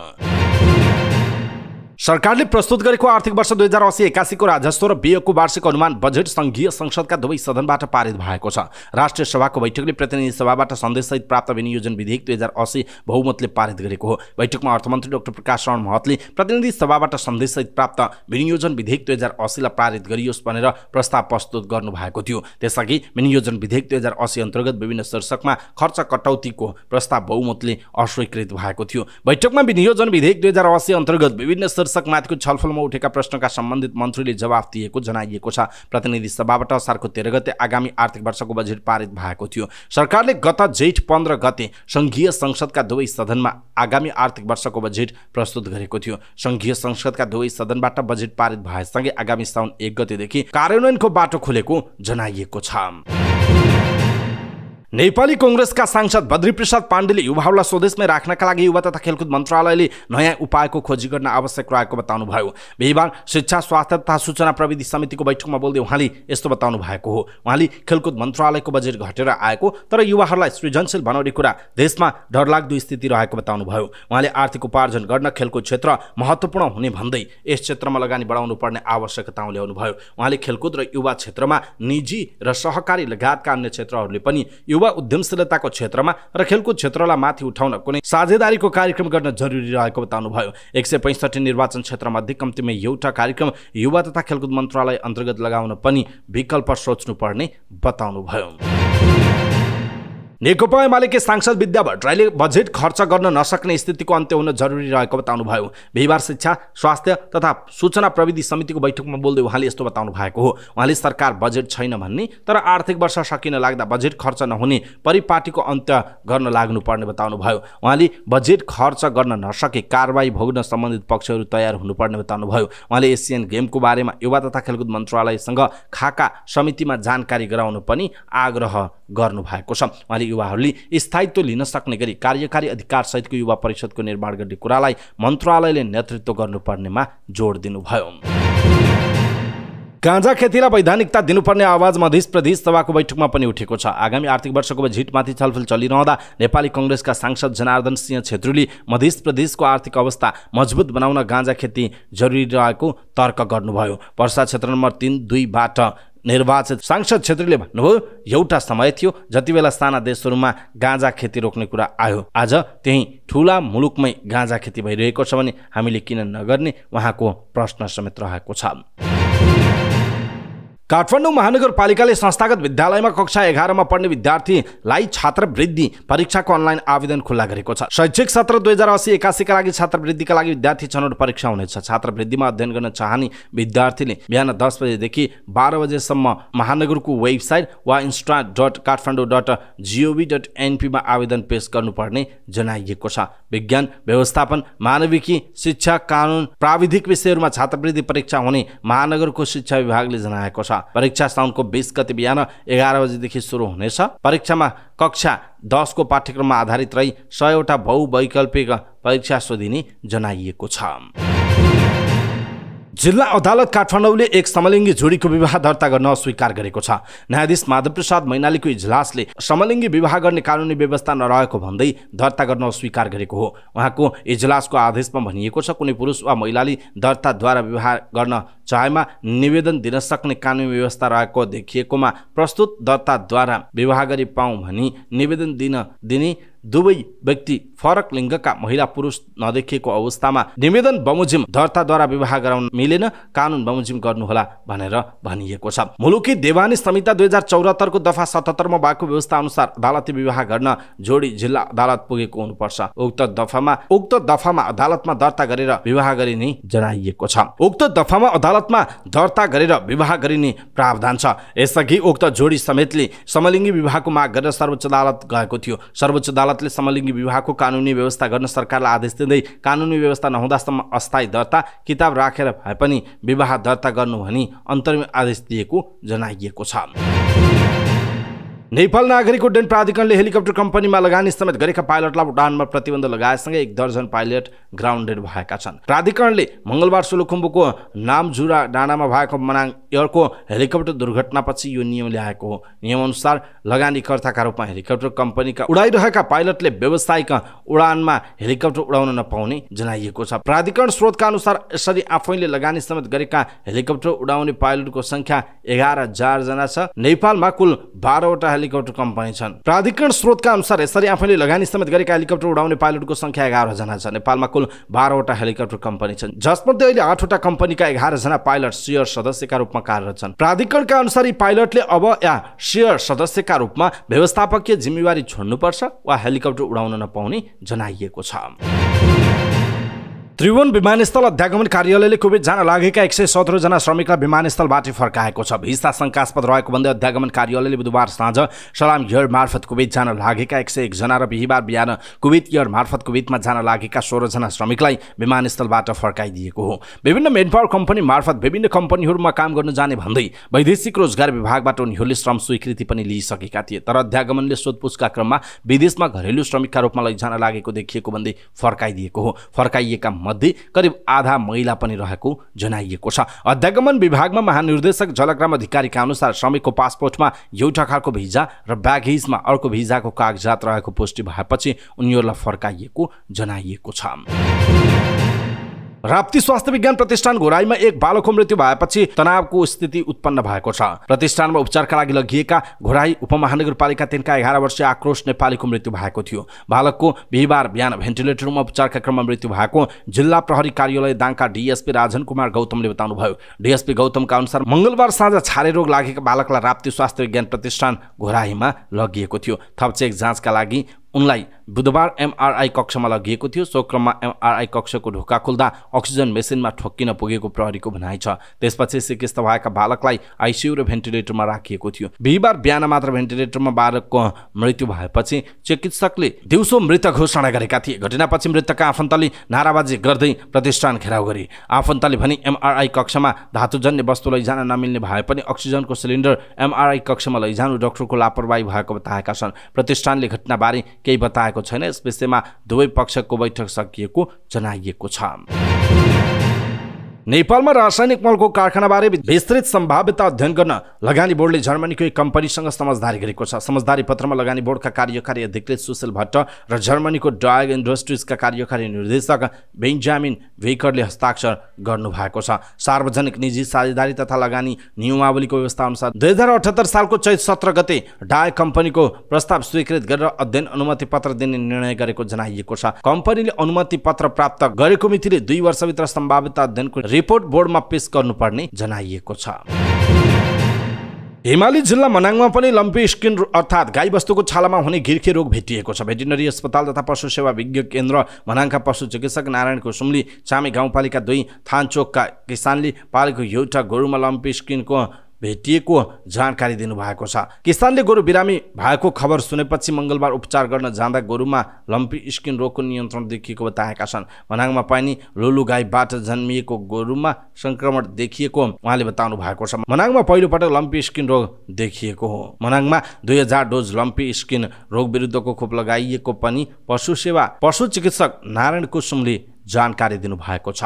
सरकारले प्रस्तुत गरेको आर्थिक वर्ष 2080-81 को राजस्व र व्ययको वार्षिक अनुमान बजेट संघीय संसदका दुवै सदनबाट पारित भएको छ। राष्ट्रिय सभाको बैठकले प्रतिनिधि सभाबाट सन्देशसहित प्राप्त विनियोजन विधेयक 2080 बहुमतले पारित गरेको हो। बैठकमा अर्थमन्त्री डाक्टर प्रकाश शरण महतले प्रतिनिधि सभाबाट सन्देशसहित प्राप्त विनियोजन विधेयक 2080 लाई पारित गरियोस् भनेर प्रस्ताव प्रस्तुत गर्नु भएको थियो। त्यसअघि विनियोजन विधेयक 2080 अन्तर्गत विभिन्न शीर्षकमा खर्च कटौतीको प्रस्ताव बहुमतले अस्वीकृत भएको थियो। बैठकमा विनियोजन विधेयक 2080 अन्तर्गत विभिन्न शीर्षकमाथिको छलफलमा उठेका प्रश्नका सम्बन्धित मन्त्रीले जवाफ दिएको जनाइएको छ। प्रतिनिधि सभाबाट असारको 13 गते आगामी आर्थिक वर्षको बजेट पारित भएको थियो। सरकारले गत जेठ 15 गते संघीय संसदका दुवै सदनमा आगामी आर्थिक वर्षको बजेट प्रस्तुत गरेको थियो। संघीय संसदका दुवै सदनबाट बजेट पारित भएसँगै आगामी साउन 1 गतेदेखि कार्यान्वयनको बाटो खुलेको जनाइएको छ। नेपाली कांग्रेसका सांसद बद्रीप्रसाद पाण्डेले युवाहरूलाई स्वदेशमै राख्नका लागि युवा तथा खेलकुद मन्त्रालयले नयाँ उपायको खोजी गर्न आवश्यक रहेको बताउनुभयो। बिहीबार शिक्षा स्वास्थ्य तथा सूचना प्रविधि समितिको बैठकमा बोल्दै उहाँले यस्तो बताउनु भएको हो। उहाँले खेलकुद मन्त्रालयको बजेट घटेर आएको तर युवाहरूलाई सृजनशील बनाउने कुरा देशमा डरलाग्दो स्थिति रहेको बताउनुभयो। उहाँले आर्थिक उपार्जन गर्न खेलकुद क्षेत्र महत्त्वपूर्ण हुने भन्दै यस क्षेत्रमा लगानी बढाउनु पर्ने आवश्यकता ल्याउनुभयो। उहाँले खेलकुद र युवा क्षेत्रमा निजी र सहकारी लगायतका अन्य क्षेत्रहरूले पनि युवा उद्यमशीलताको क्षेत्रमा र खेलकुद क्षेत्रलाई माथि उठाउन कुनै साझेदारीको कार्यक्रम गर्न जरुरी रहेको बताउनुभयो। 165 निर्वाचन क्षेत्रमध्ये कम्तीमा एउटा कार्यक्रम युवा तथा खेलकुद मन्त्रालय अन्तर्गत लगाउन पनि विकल्प सोच्नुपर्ने बताउनुभयो। नेकपा एमालेकी सांसद विद्या भट्टराईले बजेट खर्च गर्न नसक्ने स्थितिको अन्त्य हुन जरुरी रहेको बताउनुभयो। बिहीबार शिक्षा स्वास्थ्य तथा सूचना प्रविधि समितिको बैठकमा बोल्दै उहाँले यस्तो बताउनु भएको हो। उहाँले सरकार बजेट छैन भन्ने तर आर्थिक वर्ष सकिन लाग्दा बजेट खर्च नहुने परिपाटीको अन्त्य गर्न लाग्नुपर्ने बताउनुभयो। उहाँले बजेट खर्च गर्न नसके कारबाही भोग्न सम्बन्धित पक्षहरू तयार हुनुपर्ने बताउनुभयो। उहाँले एसियन गेमको बारेमा युवा तथा खेलकुद मन्त्रालयसँग खाका समितिमा जानकारी गराउन पनि आग्रह गर्नु भएको छ। उहाँले युवाहरूले स्थायित्व लिन सक्ने गरी कार्यकारी अधिकार सहितको युवा परिषदको निर्माण गर्ने कुरालाई मन्त्रालयले नेतृत्व गर्नुपर्नेमा जोड दिनुभयो। गाँजा खेतीलाई वैधानिकता दिनुपर्ने आवाज मध्य प्रदेश सभाको बैठकमा पनि उठेको छ। आगामी आर्थिक वर्षको बजेटमाथि छलफल चलिरहँदा नेपाली कांग्रेसका सांसद जनार्दन सिंह छेत्रीले मध्य प्रदेशको आर्थिक अवस्था मजबुत बनाउन गाँजा खेती जरुरी रहेको तर्क गर्नुभयो। पर्सा क्षेत्र नम्बर 3-2बाट निर्वाचित सांसद छेत्रीले भन्नुभयो, एउटा समय थियो जति बेला साना देशहरूमा गाँजा खेती रोक्ने कुरा आयो। आज त्यही ठूला मुलुकमै गाँजा खेती भइरहेको छ भने हामीले किन नगर्ने उहाँको प्रश्न समेत रहेको छ। काठमाडौँ महानगरपालिकाले संस्थागत विद्यालयमा कक्षा 11 मा पढ्ने विद्यार्थीलाई छात्रवृत्ति परीक्षाको अनलाइन आवेदन खुल्ला गरेको छ। शैक्षिक सत्र 2080-81 का लागि छात्रवृत्तिका लागि विद्यार्थी छनौट परीक्षा हुनेछ। छात्रवृत्तिमा अध्ययन गर्न चाहने विद्यार्थीले बिहान 10 बजेदेखि 12 बजेसम्म महानगरको वेबसाइट वा instra.kathmandu.gov.np मा आवेदन पेश गर्नुपर्ने जनाइएको छ। विज्ञान व्यवस्थापन मानविकी शिक्षा कानुन प्राविधिक विषयहरूमा छात्रवृत्ति परीक्षा हुने महानगरको शिक्षा विभागले जनाएको छ। परीक्षा साउनको 20 गते बिहान 11 बजेदेखि सुरु हुनेछ। परीक्षामा कक्षा 10 को पाठ्यक्रममा आधारित रही 100 वटा बहुवैकल्पिक परीक्षा सोधिने जनाइएको छ। जिल्ला अदालत काठमाडौँले एक समलिङ्गी जोडीको विवाह दर्ता गर्न अस्वीकार गरेको छ। न्यायाधीश माधव प्रसाद मैनालीको इजलासले समलिङ्गी विवाह गर्ने कानुनी व्यवस्था नरहेको भन्दै दर्ता गर्न अस्वीकार गरेको हो। उहाँको इजलासको आदेशमा भनिएको छ, कुनै पुरुष वा महिलाले दर्ताद्वारा विवाह गर्न चाहेमा निवेदन दिन सक्ने कानुनी व्यवस्था रहेको देखिएकोमा प्रस्तुत दर्ताद्वारा विवाह गरी पाऊँ भनी निवेदन दिने दुवै व्यक्ति फरक लिङ्गका महिला पुरुष नदेखिएको अवस्थामा निवेदन बमोजिम दर्ताद्वारा विवाह गराउन मिलेन, कानुन बमोजिम गर्नुहोला भनेर भनिएको छ। मुलुकी देवानी संहिता 2074 को दफा 77 मा भएको व्यवस्था अनुसार अदालती विवाह गर्न जोडी जिल्ला अदालत पुगेको हुनुपर्छ। उक्त दफामा अदालतमा दर्ता गरेर विवाह गरिने जनाइएको छ। उक्त दफामा अदालतमा दर्ता गरेर विवाह गरिने प्रावधान छ। यसअघि उक्त जोडी समेतले समलिङ्गी विवाहको माग गरेर सर्वोच्च अदालत गएको थियो। सर्वोच्च अदालतले समलिङ्गी विवाहको कानुनी व्यवस्था गर्न सरकारलाई आदेश दिँदै कानुनी व्यवस्था नहुँदासम्म अस्थायी दर्ता किताब राखेर भए पनि विवाह दर्ता गर्नु भनी अन्तरिम आदेश दिएको जनाइएको छ। नेपाल नागरिक उड्डयन प्राधिकरणले हेलिकप्टर कम्पनीमा लगानी समेत गरेका पाइलटलाई उडानमा प्रतिबन्ध लगाएसँगै 1 दर्जन पाइलट ग्राउन्डेड भएका छन्। प्राधिकरणले मङ्गलबार सोलुखुम्बुको नामजुरा डाँडामा भएको मनाङ एयरको हेलिकप्टर दुर्घटनापछि यो नियम ल्याएको हो। नियमअनुसार लगानीकर्ताका रूपमा हेलिकप्टर कम्पनीका उडाइरहेका पाइलटले व्यावसायिक उडानमा हेलिकप्टर उडाउन नपाउने जनाइएको छ। प्राधिकरण स्रोतका अनुसार यसरी आफैले लगानी समेत गरेका हेलिकप्टर उडाउने पाइलटको संख्या 11,000 जना छ। नेपालमा कुल 12वटा हेलिकप्टर कम्पनी छन्। प्राधिकरण स्रोतका अनुसार यसरी आफैले लगानी समेत गरेका हेलिकप्टर उडाउने पाइलटको संख्या 11 जना छ। नेपालमा कुल 12वटा हेलिकप्टर कम्पनी छन्, जसमध्ये अहिले 8वटा कम्पनीका 11 जना पाइलट शेयर सदस्यका रूपमा कार्यरत छन्। प्राधिकरणका अनुसार यी पाइलटले अब या शेयर सदस्यका रूपमा व्यवस्थापकीय जिम्मेवारी छोड्नुपर्छ वा हेलिकप्टर उडाउन नपाउने जनाइएको छ। त्रिभुवन विमानस्थल अध्यागमन कार्यालयले कुवेत जान लागेका 117 जना श्रमिकलाई विमानस्थलबाट फर्काएको छ। भिसा शंकास्पद रहेको भन्दै अध्यागमन कार्यालयले बुधबार साँझ सलाम एयर मार्फत कुवेत जान लागेका 101 जना र बिहीबार बिहान कुवेत एयर मार्फत कुवेतमा जान लागेका 16 जना श्रमिकलाई विमानस्थलबाट फर्काइदिएको हो। विभिन्न मेनपावर कम्पनी मार्फत विभिन्न कम्पनीहरूमा काम गर्न जाने भन्दै वैदेशिक रोजगार विभागबाट उनीहरूले श्रम स्वीकृति पनि लिइसकेका थिए, तर अध्यागमनले सोधपुछका क्रममा विदेशमा घरेलु श्रमिकका रूपमा लैजान लागेको देखिएको भन्दै फर्काइदिएको हो। फर्काइएका मध्ये करिब आधा महिला पनि रहेको जनाइएको छ। अध्यागमन विभागमा महानिर्देशक झलकराम अधिकारीका अनुसार श्रमिकको पासपोर्टमा एउटा खालको भिजा र ब्यागेजमा अर्को भिजाको कागजात रहेको पुष्टि भएपछि उनीहरूलाई फर्काइएको जनाइएको छ। राप्ती स्वास्थ्य विज्ञान प्रतिष्ठान घोराईमा एक बालकको मृत्यु भएपछि तनावको स्थिति उत्पन्न भएको छ। प्रतिष्ठानमा उपचारका लागि लगिएका घोराई उपमहानगरपालिका 3 का 11 वर्षीय आक्रोश नेपालीको मृत्यु भएको थियो। बालकको बिहीबार बिहान भेन्टिलेटरमा उपचारका क्रममा मृत्यु भएको जिल्ला प्रहरी कार्यालय दाङका डीएसपी राजन कुमार गौतमले बताउनुभयो। डीएसपी गौतमका अनुसार मंगलबार साँझ छारे रोग लागेका बालकलाई राप्ती स्वास्थ्य विज्ञान प्रतिष्ठान घोराईमा लगिएको थियो। थप चेक जाँचका लागि उनलाई बुधबार एमआरआई कक्षमा लगिएको थियो। सो क्रममा एमआरआई कक्षको ढोका खुल्दा अक्सिजन मेसिनमा ठोक्किन पुगेको प्रहरीको भनाइ छ। त्यसपछि सिकिस्त भएका बालकलाई आइसियु र भेन्टिलेटरमा राखिएको थियो। बिहीबार बिहान मात्र भेन्टिलेटरमा बालकको मृत्यु भएपछि चिकित्सकले दिउँसो मृत घोषणा गरेका थिए। घटनापछि मृतकका आफन्तले नाराबाजी गर्दै प्रतिष्ठान घेराउ गरे। आफन्तले भने एमआरआई कक्षमा धातुजन्य वस्तु लैजान नमिल्ने भए पनि अक्सिजनको सिलिन्डर एमआरआई कक्षमा लैजानु डाक्टरको लापरवाही भएको बताएका छन्। प्रतिष्ठानले घटनाबारे केही बताएको छैन। यस विषयमा दुवै पक्षको बैठक सकिएको जनाइएको छ। नेपालमा रासायनिक मलको कारखानाबारे विस्तृत सम्भाव्यता अध्ययन गर्न लगानी बोर्डले जर्मनीको एक कम्पनीसँग समझदारी गरेको छ। समझदारी पत्रमा लगानी बोर्डका कार्यकारी अधिकृत सुशील भट्ट र जर्मनीको डायग इन्डस्ट्रिजका कार्यकारी निर्देशक बेन्जामिन भेकरले हस्ताक्षर गर्नुभएको छ। सार्वजनिक निजी साझेदारी तथा लगानी नियमावलीको व्यवस्था अनुसार 2078 सालको चैत 17 गते डायग कम्पनीको प्रस्ताव स्वीकृत गरेर अध्ययन अनुमति पत्र दिने निर्णय गरेको जनाइएको छ। कम्पनीले अनुमति पत्र प्राप्त गरेको मितिले 2 वर्षभित्र सम्भाव्यता अध्ययनको रिपोर्ट बोर्डमा पेश गर्नुपर्ने जनाइएको छ। हिमाली जिल्ला मनाङमा पनि लम्पी स्किन अर्थात् गाईबस्तुको छालामा हुने गिर्खे रोग भेटिएको छ। भेटिनरी अस्पताल तथा पशु सेवा विज्ञ केन्द्र मनाङका पशु चिकित्सक नारायण कुसुमले चामे गाउँपालिका 2 थानचोकका किसानले पालेको एउटा गोरुमा लम्पी स्किनको भेटिएको जानकारी दिनुभएको छ। किसानले गोरु बिरामी भएको खबर सुनेपछि मंगलबार उपचार गर्न जाँदा गोरुमा लम्पी स्किन रोगको नियन्त्रण देखिएको बताएका छन्। मनाङमा पनि लोलु गाईबाट जन्मिएको गोरुमा संक्रमण देखिएको उहाँले बताउनु भएको छ। मनाङमा पहिलो पटक लम्पी स्किन रोग देखिएको हो। मनाङमा 2000 डोज लम्पी स्किन रोग विरुद्धको खोप लगाइएको पनि पशु चिकित्सक नारायण कुसुमले जानकारी दिनुभएको छ।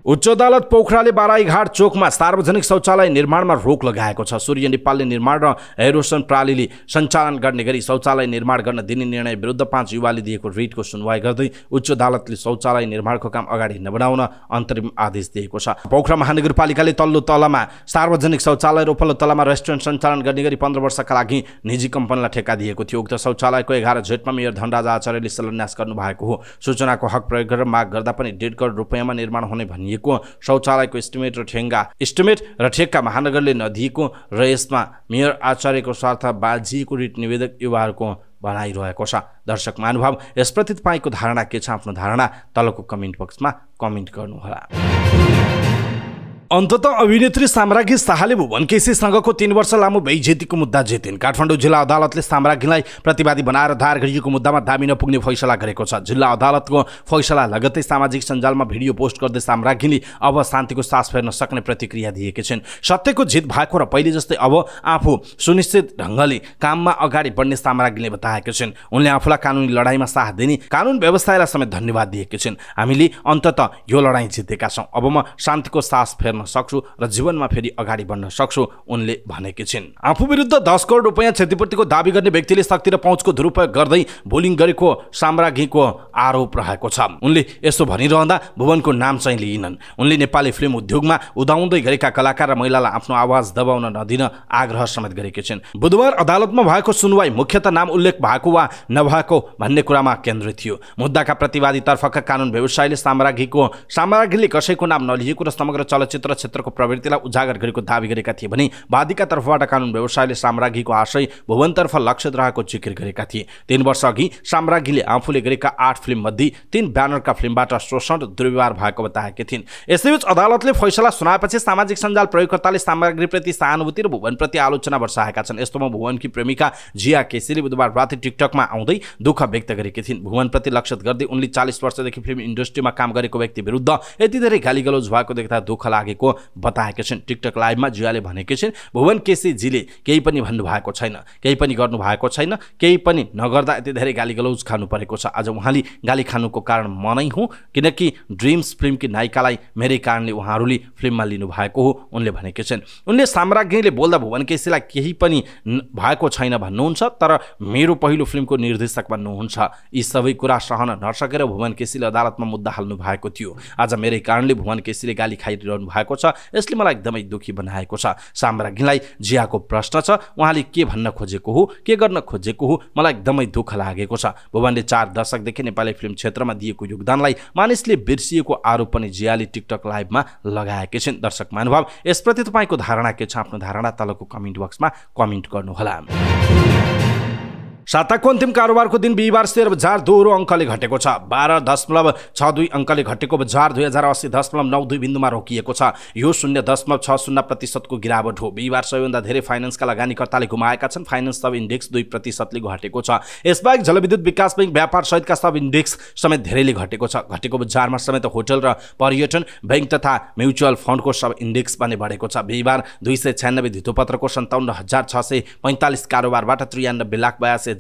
उच्च अदालत पोखराले बाराईघाट चोकमा सार्वजनिक शौचालय निर्माणमा रोक लगाएको छ। सूर्य नेपालले निर्माण र एरोसन प्रणालीले सञ्चालन गर्ने गरी शौचालय निर्माण गर्न दिने निर्णय विरुद्ध 5 युवाले दिएको रिटको सुनवाई गर्दै उच्च अदालतले शौचालय निर्माणको काम अगाडि नबढाउन अन्तरिम आदेश दिएको छ। पोखरा महानगरपालिकाले तल्लो तलामा सार्वजनिक शौचालय र उपल्लो तलामा रेस्टुरेन्ट सञ्चालन गर्ने गरी 15 वर्षका लागि निजी कम्पनीलाई ठेक्का दिएको थियो। उक्त शौचालयको 11 जेठमा मेयर धनराज आचार्यले शिलान्यास गर्नुभएको हो। सूचनाको हक प्रयोग गरेर माग गर्दा पनि 1.5 करोड रुपैयाँमा निर्माण हुने भनिएको शौचालयको इस्टिमेट र ठेक्का महानगरले नदिएको र यसमा मेयर आचार्यको स्वार्थ बाजिएको रिट निवेदक युवाहरूको भनाइरहेको छ। दर्शक महानुभाव, यसप्रति तपाईको धारणा के छ? आफ्नो धारणा तलको कमेन्ट बक्समा कमेन्ट गर्नुहोला। अन्ततः अभिनेत्री साम्राज्ञी शाहले भुवन केसीसँगको 3 वर्ष लामो बेइज्जतीको मुद्दा जितिन्। काठमाडौँ जिल्ला अदालतले साम्राज्ञीलाई प्रतिवादी बनाएर दायर गरिएको मुद्दामा दाबी नपुग्ने फैसला गरेको छ। जिल्ला अदालतको फैसला लगत्तै सामाजिक सञ्जालमा भिडियो पोस्ट गर्दै साम्राज्ञीले अब शान्तिको सास फेर्न सक्ने प्रतिक्रिया दिएकी छिन्। सत्यको जित भएको र पहिले जस्तै अब आफू सुनिश्चित ढङ्गले काममा अगाडि बढ्ने साम्राज्ञीले बताएकी छिन्। उनले आफूलाई कानुनी लडाईँमा साथ दिने कानुन व्यवस्थालाई समेत धन्यवाद दिएकी छिन्। हामीले अन्ततः यो लडाईँ जितेका छौँ, अब म शान्तिको सास फेर्न सक्छु र जीवनमा फेरि अगाडि बढ्न सक्छु, उनले भनेकी छिन्। आफू विरुद्ध 10 करोड रुपैयाँ क्षतिपूर्तिको दाबी गर्ने व्यक्तिले शक्ति र पहुँचको दुरुपयोग गर्दै बोलिङ गरेको साम्राज्ञीको आरोप रहेको छ। उनले यसो भनिरहँदा भुवनको नाम चाहिँ लिइनन्। उनले नेपाली फिल्म उद्योगमा उदाउँदै गरेका कलाकार र महिलालाई आफ्नो आवाज दबाउन नदिन आग्रह समेत गरेकी छिन्। बुधबार अदालतमा भएको सुनवाई मुख्यतः नाम उल्लेख भएको वा नभएको भन्ने कुरामा केन्द्रित थियो। मुद्दाका प्रतिवादी तर्फका कानुन व्यवसायीले साम्राज्ञीले कसैको नाम नलिएको र समग्र चलचित्र क्षेत्रको प्रवृत्तिलाई उजागर गरेको दावी गरेका थिए भने वादीका तर्फबाट कानुन व्यवसायीले साम्राज्ञीको आशय भुवनतर्फ लक्षित रहेको जिकिर गरेका थिए। 3 वर्ष अघि साम्राज्ञीले आफूले गरेका 8 फिल्म मध्ये 3 ब्यानरका फिल्मबाट शोषण र दुर्व्यवहार भएको बताएकी थिइन्। यसैबीच अदालतले फैसला सुनाएपछि सामाजिक सञ्जाल प्रयोगकर्ताले साम्राज्ञीप्रति सहानुभूति र भुवनप्रति आलोचना वर्षाएका छन्। यस्तोमा भुवनकी प्रेमिका जिया केसीले बुधबार राति टिकटकमा आउँदै दुःख व्यक्त गरेकी थिइन्। भुवनप्रति लक्षित गर्दै उनले 40 वर्षदेखि फिल्म इन्डस्ट्रीमा काम गरेको व्यक्ति विरुद्ध यति धेरै गालीगलौज भएको देख्दा दुःख लागेको बताएका छिन्। टिकटक लाइभमा जियाले भनेकी छिन्, भुवन केसीजीले केही पनि भन्नुभएको छैन, केही पनि गर्नुभएको छैन, केही पनि नगर्दा यति धेरै गालीगलौज खानु परेको छ। आज उहाँले गाली खानुको कारण म नै हुँ, किनकि ड्रिम्स फिल्मकी नायिकालाई मेरै कारणले उहाँहरूले फिल्ममा लिनुभएको हो, उनले भनेकी छिन्। उनले साम्राज्ञीले बोल्दा भुवन केसीलाई केही पनि भएको छैन भन्नुहुन्छ, तर मेरो पहिलो फिल्मको निर्देशक भन्नुहुन्छ। यी सबै कुरा सहन नसकेर भुवन केसीले अदालतमा मुद्दा हाल्नु भएको थियो। आज मेरै कारणले भुवन केसीले गाली खाइरहनु भएको छ, यसले मलाई एकदमै दुखी बनाएको छ। साम्राज्ञीलाई जियाको प्रश्न छ, उहाँले के भन्न खोजेको हो, के गर्न खोजेको हो, मलाई एकदमै दुःख लागेको छ। भुवनले 4 दशकदेखि नेपाली फिल्म क्षेत्रमा दिएको योगदानलाई मानिसले बिर्सिएको आरोप पनि जियाले टिकटक लाइभमा लगाएकी छिन्। दर्शक महानुभाव, यसप्रति तपाईँको धारणा के छ? आफ्नो धारणा तलको कमेन्ट बक्समा कमेन्ट गर्नुहोला। साताको अन्तिम कारोबारको दिन बिहिबार शेयर बजार दोहोरो अङ्कले घटेको छ। 12.62 अङ्कले घटेको बजार 2080.92 बिन्दुमा रोकिएको छ। यो 0.60% को गिरावट हो। बिहिबार सबैभन्दा धेरै फाइनेन्सका लगानीकर्ताले गुमाएका छन्। फाइनेन्स सब इन्डेक्स 2% घटेको छ। यसबाहेक जलविद्युत विकास बैंक व्यापार सहितका सब इन्डेक्स समेत धेरैले घटेको छ। घटेको बजारमा समेत होटल र पर्यटन, बैंक तथा म्युचुअल फन्डको सब इन्डेक्स पनि बढेको छ। बिहिबार 296 धितोपत्रको 57,645 कारोबारबाट 93,82,440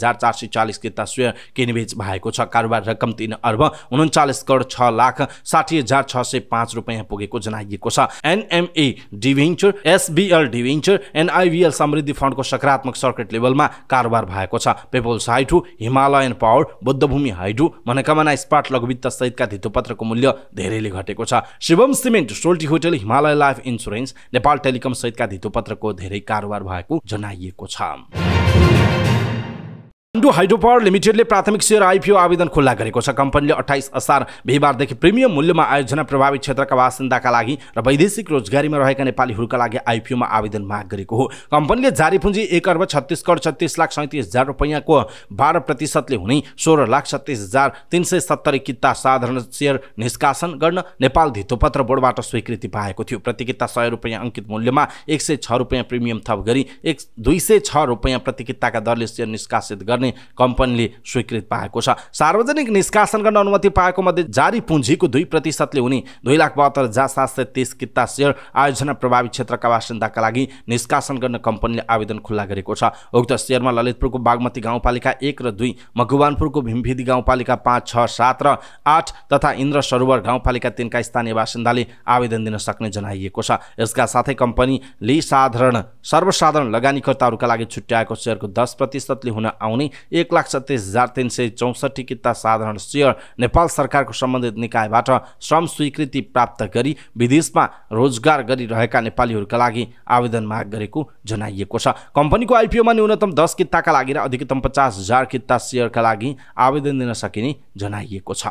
किता शेयर किनबेच भएको छ। कारोबार रकम 3,39,60,60,605 रुपैयाँ पुगेको जनाइएको छ। NMA debenture, SBL debenture, NIVL Samriddhi फन्डको सकारात्मक सर्किट लेभलमा कारोबार भएको छ। People's hydro, Himalayan power, Buddhabhumi hydro, Manokamana Ispat लघुवित्त सहितका धितोपत्रको मूल्य धेरैले घटेको छ। Shivam cement, Soaltee hotel, Himalaya life insurance, Nepal telecom सहितका धितोपत्रको धेरै कारोबार भएको जनाइएको छ। पाण्डु हाइड्रो पावर लिमिटेडले प्राथमिक शेयर आइपिओ आवेदन खुल्ला गरेको छ। कम्पनीले 28 असार बिहिबारदेखि प्रिमियम मूल्यमा आयोजना प्रभावित क्षेत्रका बासिन्दाका लागि र वैदेशिक रोजगारीमा रहेका नेपालीहरूका लागि आइपिओमा आवेदन माग गरेको हो। कम्पनीले जारी पुँजी 1,36,36,37,000 रुपैयाँको 12% हुने 16,37,370 किता साधारण शेयर निष्कासन गर्न नेपाल धितोपत्र बोर्डबाट स्वीकृति पाएको थियो। प्रति किता 100 रुपैयाँ अङ्कित मूल्यमा 106 रुपैयाँ प्रिमियम थप गरी 206 रुपैयाँ प्रति किताका दरले शेयर निष्कासित गर्ने कम्पनीले स्वीकृत पाएको छ। सार्वजनिक निष्कासन गर्न अनुमति पाएको मध्ये जारी पुँजीको 2% हुने 2,72,730 किता शेयर आयोजना प्रभावित क्षेत्रका बासिन्दाका लागि निष्कासन गर्न कम्पनीले आवेदन खुल्ला गरेको छ। उक्त शेयरमा ललितपुरको बागमती गाउँपालिका 1 र 2, मकवानपुरको भीमभिदी गाउँपालिका 5, 6, 7 र 8 तथा इन्द्र सरोवर गाउँपालिका 3 का स्थानीय बासिन्दाले आवेदन दिन सक्ने जनाइएको छ। यसका साथै कम्पनीले सर्वसाधारण लगानीकर्ताहरूका लागि छुट्याएको शेयरको 10% हुन आउने 1,37,364 किता साधारण शेयर नेपाल सरकारको सम्बन्धित निकायबाट श्रम स्वीकृति प्राप्त गरी विदेशमा रोजगार गरिरहेका नेपालीहरूका लागि आवेदन माग गरेको जनाइएको छ। कम्पनीको आइपिओमा न्यूनतम 10 किताका लागि र अधिकतम 50,000 किता शेयरका लागि आवेदन दिन सकिने जनाइएको छ।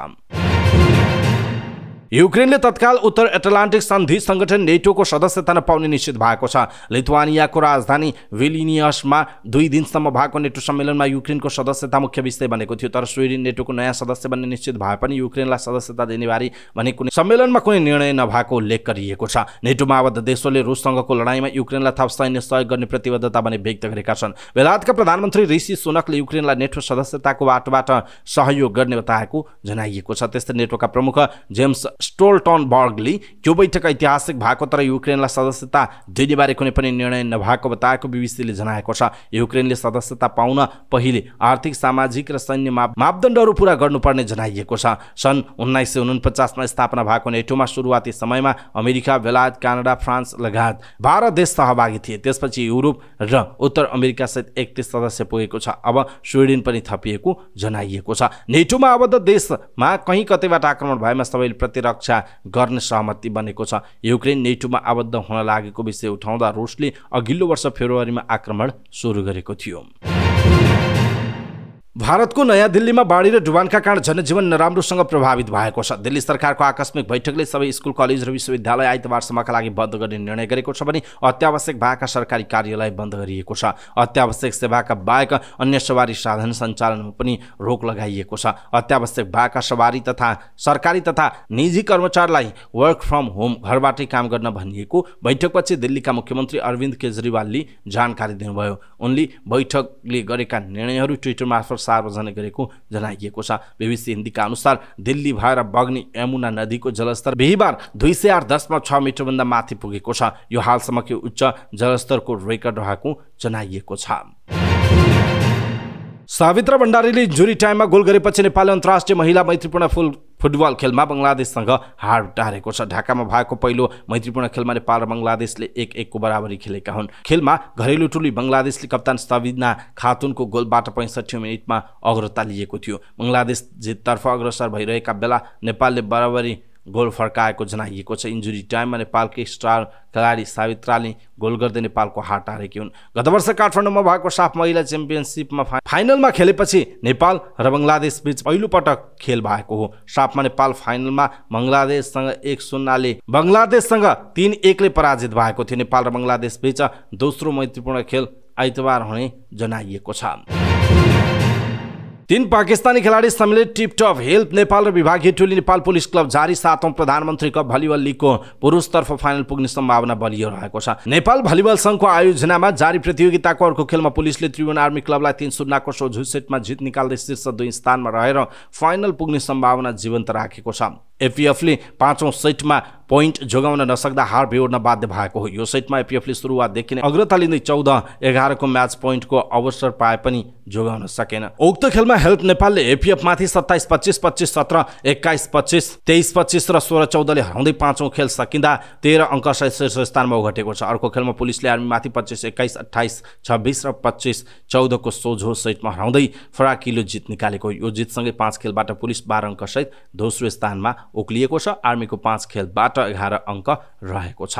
युक्रेनले तत्काल उत्तर एटलान्टिक सन्धि संगठन नेटोको सदस्यता नपाउने निश्चित भएको छ। लिथुआनियाको राजधानी विलिनियसमा 2 दिनसम्म भएको नेटो सम्मेलनमा युक्रेनको सदस्यता मुख्य विषय बनेको थियो। तर स्विडेन नेटोको नयाँ सदस्य बन्ने निश्चित भए पनि युक्रेनलाई सदस्यता दिने बारे भने कुनै सम्मेलनमा कुनै निर्णय नभएको उल्लेख गरिएको छ। नेटोमा आबद्ध देशहरूले रुससँगको लडाईँमा युक्रेनलाई थप सैन्य सहयोग गर्ने प्रतिबद्धता भने व्यक्त गरेका छन्। बेलायतका प्रधानमन्त्री ऋषि सुनकले युक्रेनलाई नेटो सदस्यताको बाटोबाट सहयोग गर्ने बताएको जनाइएको छ। त्यस्तै नेटोका प्रमुख जेम्स स्टोल्टनबर्गले यो बैठक ऐतिहासिक भएको तर युक्रेनलाई सदस्यता दिने बारे कुनै पनि निर्णय नभएको बताएको बीबीसीले जनाएको छ। युक्रेनले सदस्यता पाउन पहिले आर्थिक, सामाजिक र सैन्य मापदण्डहरू पूरा गर्नुपर्ने जनाइएको छ। सन् 1949 मा स्थापना भएको नेटोमा सुरुवाती समयमा अमेरिका, बेलायत, कनाडा, फ्रान्स लगायत 12 देश सहभागी थिए। त्यसपछि युरोप र उत्तर अमेरिका सहित 31 सदस्य पुगेको छ। अब स्विडेन पनि थपिएको जनाइएको छ। नेटोमा आबद्ध देशमा कहीँ कतैबाट आक्रमण भएमा सबैले प्रतिरक्षा गर्ने सहमति बनेको छ। युक्रेन नेटोमा आबद्ध हुन लागेको विषय उठाउँदा रुसले अघिल्लो वर्ष फेब्रुअरीमा आक्रमण सुरु गरेको थियो। भारतको नयाँ दिल्लीमा बाढी र डुबानका कारण जनजीवन नराम्रोसँग प्रभावित भएको छ। दिल्ली सरकारको आकस्मिक बैठकले सबै स्कुल, कलेज र विश्वविद्यालय आइतबारसम्मका लागि बन्द गर्ने निर्णय गरेको छ भने अत्यावश्यक भएका सरकारी कार्यालय बन्द गरिएको छ। अत्यावश्यक सेवाका बाहेक अन्य सवारी साधन सञ्चालनमा पनि रोक लगाइएको छ। अत्यावश्यक भएका सवारी तथा सरकारी तथा निजी कर्मचारीलाई वर्क फ्रम होम घरबाटै काम गर्न भनिएको बैठकपछि दिल्लीका मुख्यमन्त्री अरविन्द केजरीवालले जानकारी दिनुभयो। उनले बैठकले गरेका निर्णयहरू ट्विटर मार्फत सार्वजनिक गरेको जनाइएको छ। बीबीसी हिन्दीका अनुसार दिल्ली भएर बग्ने यमुना नदीको जलस्तर बिहिबार 208.6 मिटरभन्दा माथि पुगेको छ। यो हालसम्मको उच्च जलस्तरको रेकर्ड रहेको जनाइएको छ। सावित्रा भण्डारीले इन्जुरी टाइममा गोल गरेपछि नेपालले अन्तर्राष्ट्रिय महिला मैत्रीपूर्ण फुटबल खेलमा बङ्गलादेशसँग हार टारेको छ। ढाकामा भएको पहिलो मैत्रीपूर्ण खेलमा नेपाल र बङ्गलादेशले 1-1 को बराबरी खेलेका हुन्। खेलमा घरेलु टोली बङ्गलादेशले कप्तान सबिना खातुनको गोलबाट 65 मिनेटमा अग्रता लिएको थियो। बङ्गलादेश जिततर्फ अग्रसर भइरहेका बेला नेपालले बराबरी गोल फर्काएको जनाइएको छ। इन्जुरी टाइममा नेपालकै स्टार खेलाडी सावित्राले गोल गर्दै नेपालको हार टारेकी हुन्। गत वर्ष काठमाडौँमा भएको साफ महिला च्याम्पियनसिपमा फाइनलमा खेलेपछि नेपाल र बङ्गलादेश बीच पहिलो पटक खेल भएको हो। साफमा नेपाल फाइनलमा बङ्गलादेशसँग 1-0 बङ्गलादेशसँग 3-1 पराजित भएको थियो। नेपाल र बङ्गलादेश बीच दोस्रो मैत्रीपूर्ण खेल आइतबार हुने जनाइएको छ। 3 पाकिस्तानी खेलाडी सम्मिलित टिप टप हेल्प नेपाल र विभागीय टोली नेपाल पुलिस क्लब जारी 7औं प्रधानमन्त्री कप भलिबल लिगको पुरुषतर्फ फाइनल पुग्ने सम्भावना बलियो रहेको छ। नेपाल भलिबल संघको आयोजनामा जारी प्रतियोगिताको अर्को खेलमा पुलिसले त्रिभुवन आर्मी क्लबलाई 3-0 को सोझो सेटमा जित निकाल्दै शीर्ष 2 स्थानमा रहेर फाइनल पुग्ने सम्भावना जीवन्त राखेको छ। एपीएफले 5औं सेटमा पोइन्ट जोगाउन नसक्दा हार बेहोर्न बाध्य भएको हो। यो सेटमा एपीएफले सुरुवातदेखि नै अग्रता लिँदै 14-11 को म्याच पोइन्टको अवसर पाए पनि जोगाउन सकेन। उक्त खेलमा हेल्प नेपालले एपीएफमाथि 27-25, 25-17, 21-25, 23-25 र 16-14 ले हराउँदै 5औं खेल सकिँदा 13 अङ्कसहित शीर्ष स्थानमा ओगटेको छ। अर्को खेलमा पुलिसले आर्मीमाथि 25-21, 28-26 र 25-14 को सोझो सेटमा हराउँदै फराकिलो जित निकालेको। यो जितसँगै 5 खेलबाट पुलिस 12 अङ्कसहित दोस्रो स्थानमा उक्लिएको छ। आर्मीको 5 खेलबाट 11 अङ्क रहेको छ।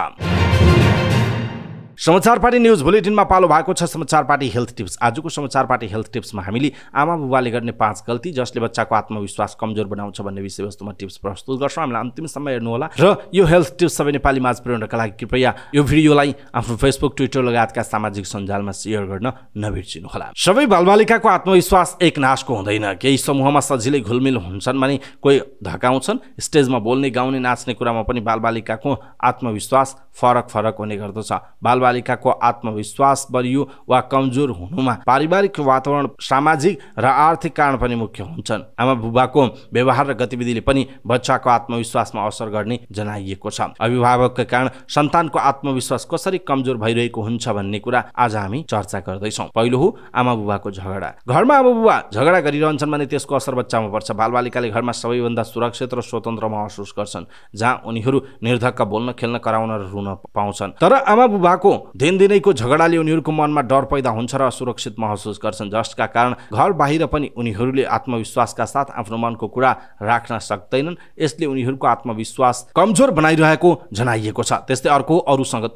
समाचार पार्टी न्यूज बुलेटिनमा पालो भएको छ समाचार पार्टी हेल्थ टिप्स। आजको समाचार पार्टी हेल्थ टिप्समा हामीले आमा बुबाले गर्ने 5 गल्ती जसले बच्चाको आत्मविश्वास कमजोर बनाउँछ भन्ने विषयवस्तुमा टिप्स प्रस्तुत गर्छौँ। हामीलाई अन्तिमसम्म हेर्नुहोला र यो हेल्थ टिप्स सबै नेपाली माझ पुर्याउनका लागि कृपया यो भिडियोलाई आफ्नो फेसबुक, ट्विटर लगायतका सामाजिक सञ्जालमा सेयर गर्न नबिर्सिनुहोला। सबै बालबालिकाको आत्मविश्वास एक नासको हुँदैन। केही समूहमा सजिलै घुलमिल हुन्छन् भने कोही धकाउँछन्। स्टेजमा बोल्ने, गाउने, नाच्ने कुरामा पनि बालबालिकाको आत्मविश्वास फरक हुने गर्दछ। बालबालिकाको आत्मविश्वास बलियो वा कमजोर हुनुमा पारिवारिक वातावरण, सामाजिक र आर्थिक कारण पनि मुख्य हुन्छन्। आमा बुबाको व्यवहार र गतिविधिले पनि बच्चाको आत्मविश्वासमा असर गर्ने जनाइएको छ। अभिभावकका कारण सन्तानको आत्मविश्वास कसरी कमजोर भइरहेको हुन्छ भन्ने कुरा आज हामी चर्चा गर्दैछौँ। पहिलो हो आमा बुबाको झगडा। घरमा आमा बुबा झगडा गरिरहन्छन् भने त्यसको असर बच्चामा पर्छ। बालबालिकाले घरमा सबैभन्दा सुरक्षित र स्वतन्त्र महसुस गर्छन्, जहाँ उनीहरू निर्धक्क बोल्न, खेल्न, कराउन र रुन पाउँछन्। तर आमा बुबाको दिनदिनैको झगडाले उनीहरूको मनमा डर पैदा हुन्छ र असुरक्षित महसुस गर्छन्, जसका कारण घर बाहिर पनि उनीहरूले आत्मविश्वासका साथ आफ्नो मनको कुरा राख्न सक्दैनन्। यसले उनीहरूको आत्मविश्वास कमजोर बनाइरहेको जनाइएको छ। त्यस्तै अर्को अरूसँग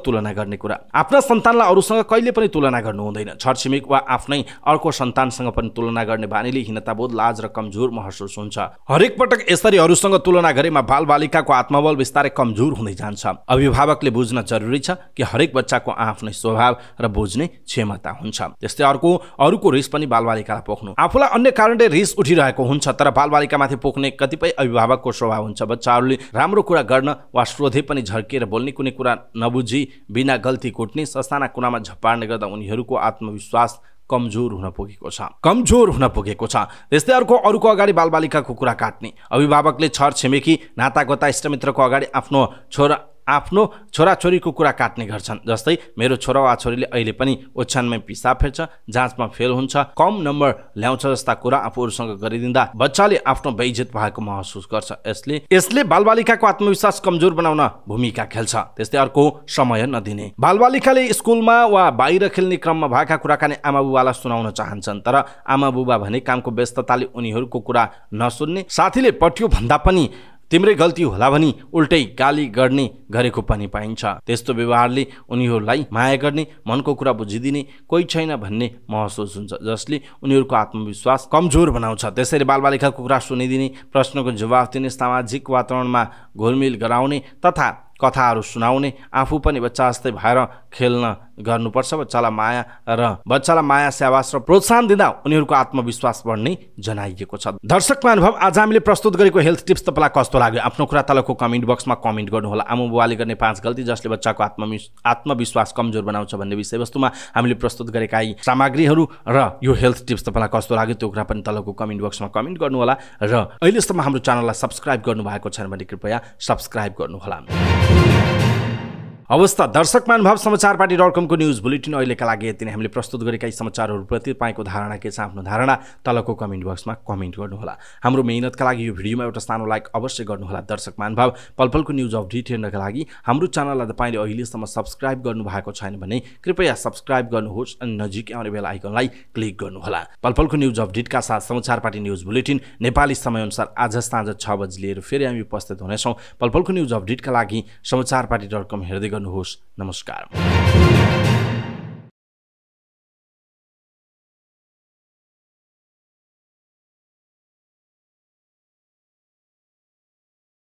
तुलना गर्ने कुरा। आफ्ना सन्तानलाई अरूसँग कहिले पनि तुलना गर्नु हुँदैन। छरछिमेक वा आफ्नै अर्को सन्तानसँग पनि तुलना गर्ने बानीले हीनताबोध, लाज र कमजोर महसुस हुन्छ। हरेक पटक यसरी अरूसँग तुलना गरेमा बालबालिकाको आत्मबल बिस्तारै कमजोर हुँदै जान्छ। अभिभावकले बुझ्न जरुरी छ कि हरेक बच्चाको आफ्नै स्वभाव र बुझ्ने क्षमता हुन्छ। त्यस्तै अरूको रिस पनि बालबालिकालाई पोख्नु। आफूलाई अन्य कारणले रिस उठिरहेको हुन्छ, तर बालबालिकामाथि पोख्ने कतिपय अभिभावकको स्वभाव हुन्छ। बच्चाहरूले राम्रो कुरा गर्न वा सोधे पनि झर्किएर बोल्ने, कुनै कुरा नबुझी बिना गल्ती कुट्ने, ससाना कुरामा झपार्ने गर्दा उनीहरूको आत्मविश्वास कमजोर हुन पुगेको छ। त्यस्तै अरूको अगाडि बालबालिकाको कुरा काट्ने। अभिभावकले छर छिमेकी नातागोता इष्टमित्रको अगाडि आफ्नो छोराछोरीको कुरा काट्ने गर्छन्। जस्तै मेरो छोरा वा छोरीले अहिले पनि ओछ्यानमै पिसाब फेर्छ, जाँचमा फेल हुन्छ, कम नम्बर ल्याउँछ जस्ता कुरा आफूहरूसँग गरिदिँदा बच्चाले आफ्नो बेइज्जत भएको महसुस गर्छ। यसले बालबालिकाको आत्मविश्वास कमजोर बनाउन भूमिका खेल्छ। त्यस्तै अर्को समय नदिने। बालबालिकाले स्कुलमा वा बाहिर खेल्ने क्रममा भएका कुराकानी आमाबुबालाई सुनाउन चाहन्छन्, तर आमाबुबा भने कामको व्यस्तताले उनीहरूको कुरा नसुन्ने, साथीले पट्यो भन्दा पनि तिम्रै गल्ती होला भनी उल्टै गाली गर्ने गरेको पनि पाइन्छ। त्यस्तो व्यवहारले उनीहरूलाई माया गर्ने, मनको कुरा बुझिदिने कोही छैन भन्ने महसुस हुन्छ, जसले उनीहरूको आत्मविश्वास कमजोर बनाउँछ। त्यसैले बालबालिकाको कुरा सुनिदिने, प्रश्नको जवाफ दिने, सामाजिक वातावरणमा घुलमिल गराउने तथा कथाहरू सुनाउने, आफू पनि बच्चा जस्तै भएर खेल्न गर्नुपर्छ। बच्चालाई माया स्याबास र प्रोत्साहन दिँदा उनीहरूको आत्मविश्वास बढ्ने जनाइएको छ। दर्शक महानुभाव, आज हामीले प्रस्तुत गरेको हेल्थ टिप्स तपाईँलाई कस्तो लाग्यो? आफ्नो कुरा तलको कमेन्ट बक्समा कमेन्ट गर्नुहोला। आमाबुबाले गर्ने 5 गल्ती जसले बच्चाको आत्मविश्वास कमजोर बनाउँछ भन्ने विषयवस्तुमा हामीले प्रस्तुत गरेका यी सामग्रीहरू र यो हेल्थ टिप्स तपाईँलाई कस्तो लाग्यो त्यो कुरा पनि तलको कमेन्ट बक्समा कमेन्ट गर्नुहोला। र अहिलेसम्म हाम्रो च्यानललाई सब्स्क्राइब गर्नुभएको छैन भने कृपया सब्स्क्राइब गर्नुहोला। अवस्था दर्शक महानुभाव, समाचारपाटी.com को न्यूज बुलेटिन अहिलेका लागि यति नै। हामीले प्रस्तुत गरेका यी समाचारहरूप्रति तपाईँको धारणा के छ? आफ्नो धारणा तलको कमेन्ट बक्समा कमेन्ट गर्नुहोला। हाम्रो मेहनतका लागि यो भिडियोमा एउटा सानो लाइक अवश्य गर्नुहोला। दर्शक महानुभाव, पलपलको न्यूज अपडेट हेर्नका लागि हाम्रो च्यानललाई तपाईँले अहिलेसम्म सब्स्क्राइब गर्नुभएको छैन भने कृपया सब्स्क्राइब गर्नुहोस् अनि नजिकै आउने बेल आइकनलाई क्लिक गर्नुहोला। पलपलको न्यूज अपडेटका साथ समाचारपाटी न्यूज बुलेटिन नेपाली समयअनुसार आज साँझ 6 बजी लिएर फेरि हामी उपस्थित हुनेछौँ। पलपलको न्यूज अपडेटका लागि समाचारपाटी.com हेर्दै गर्नुहोस्। नमस्कार।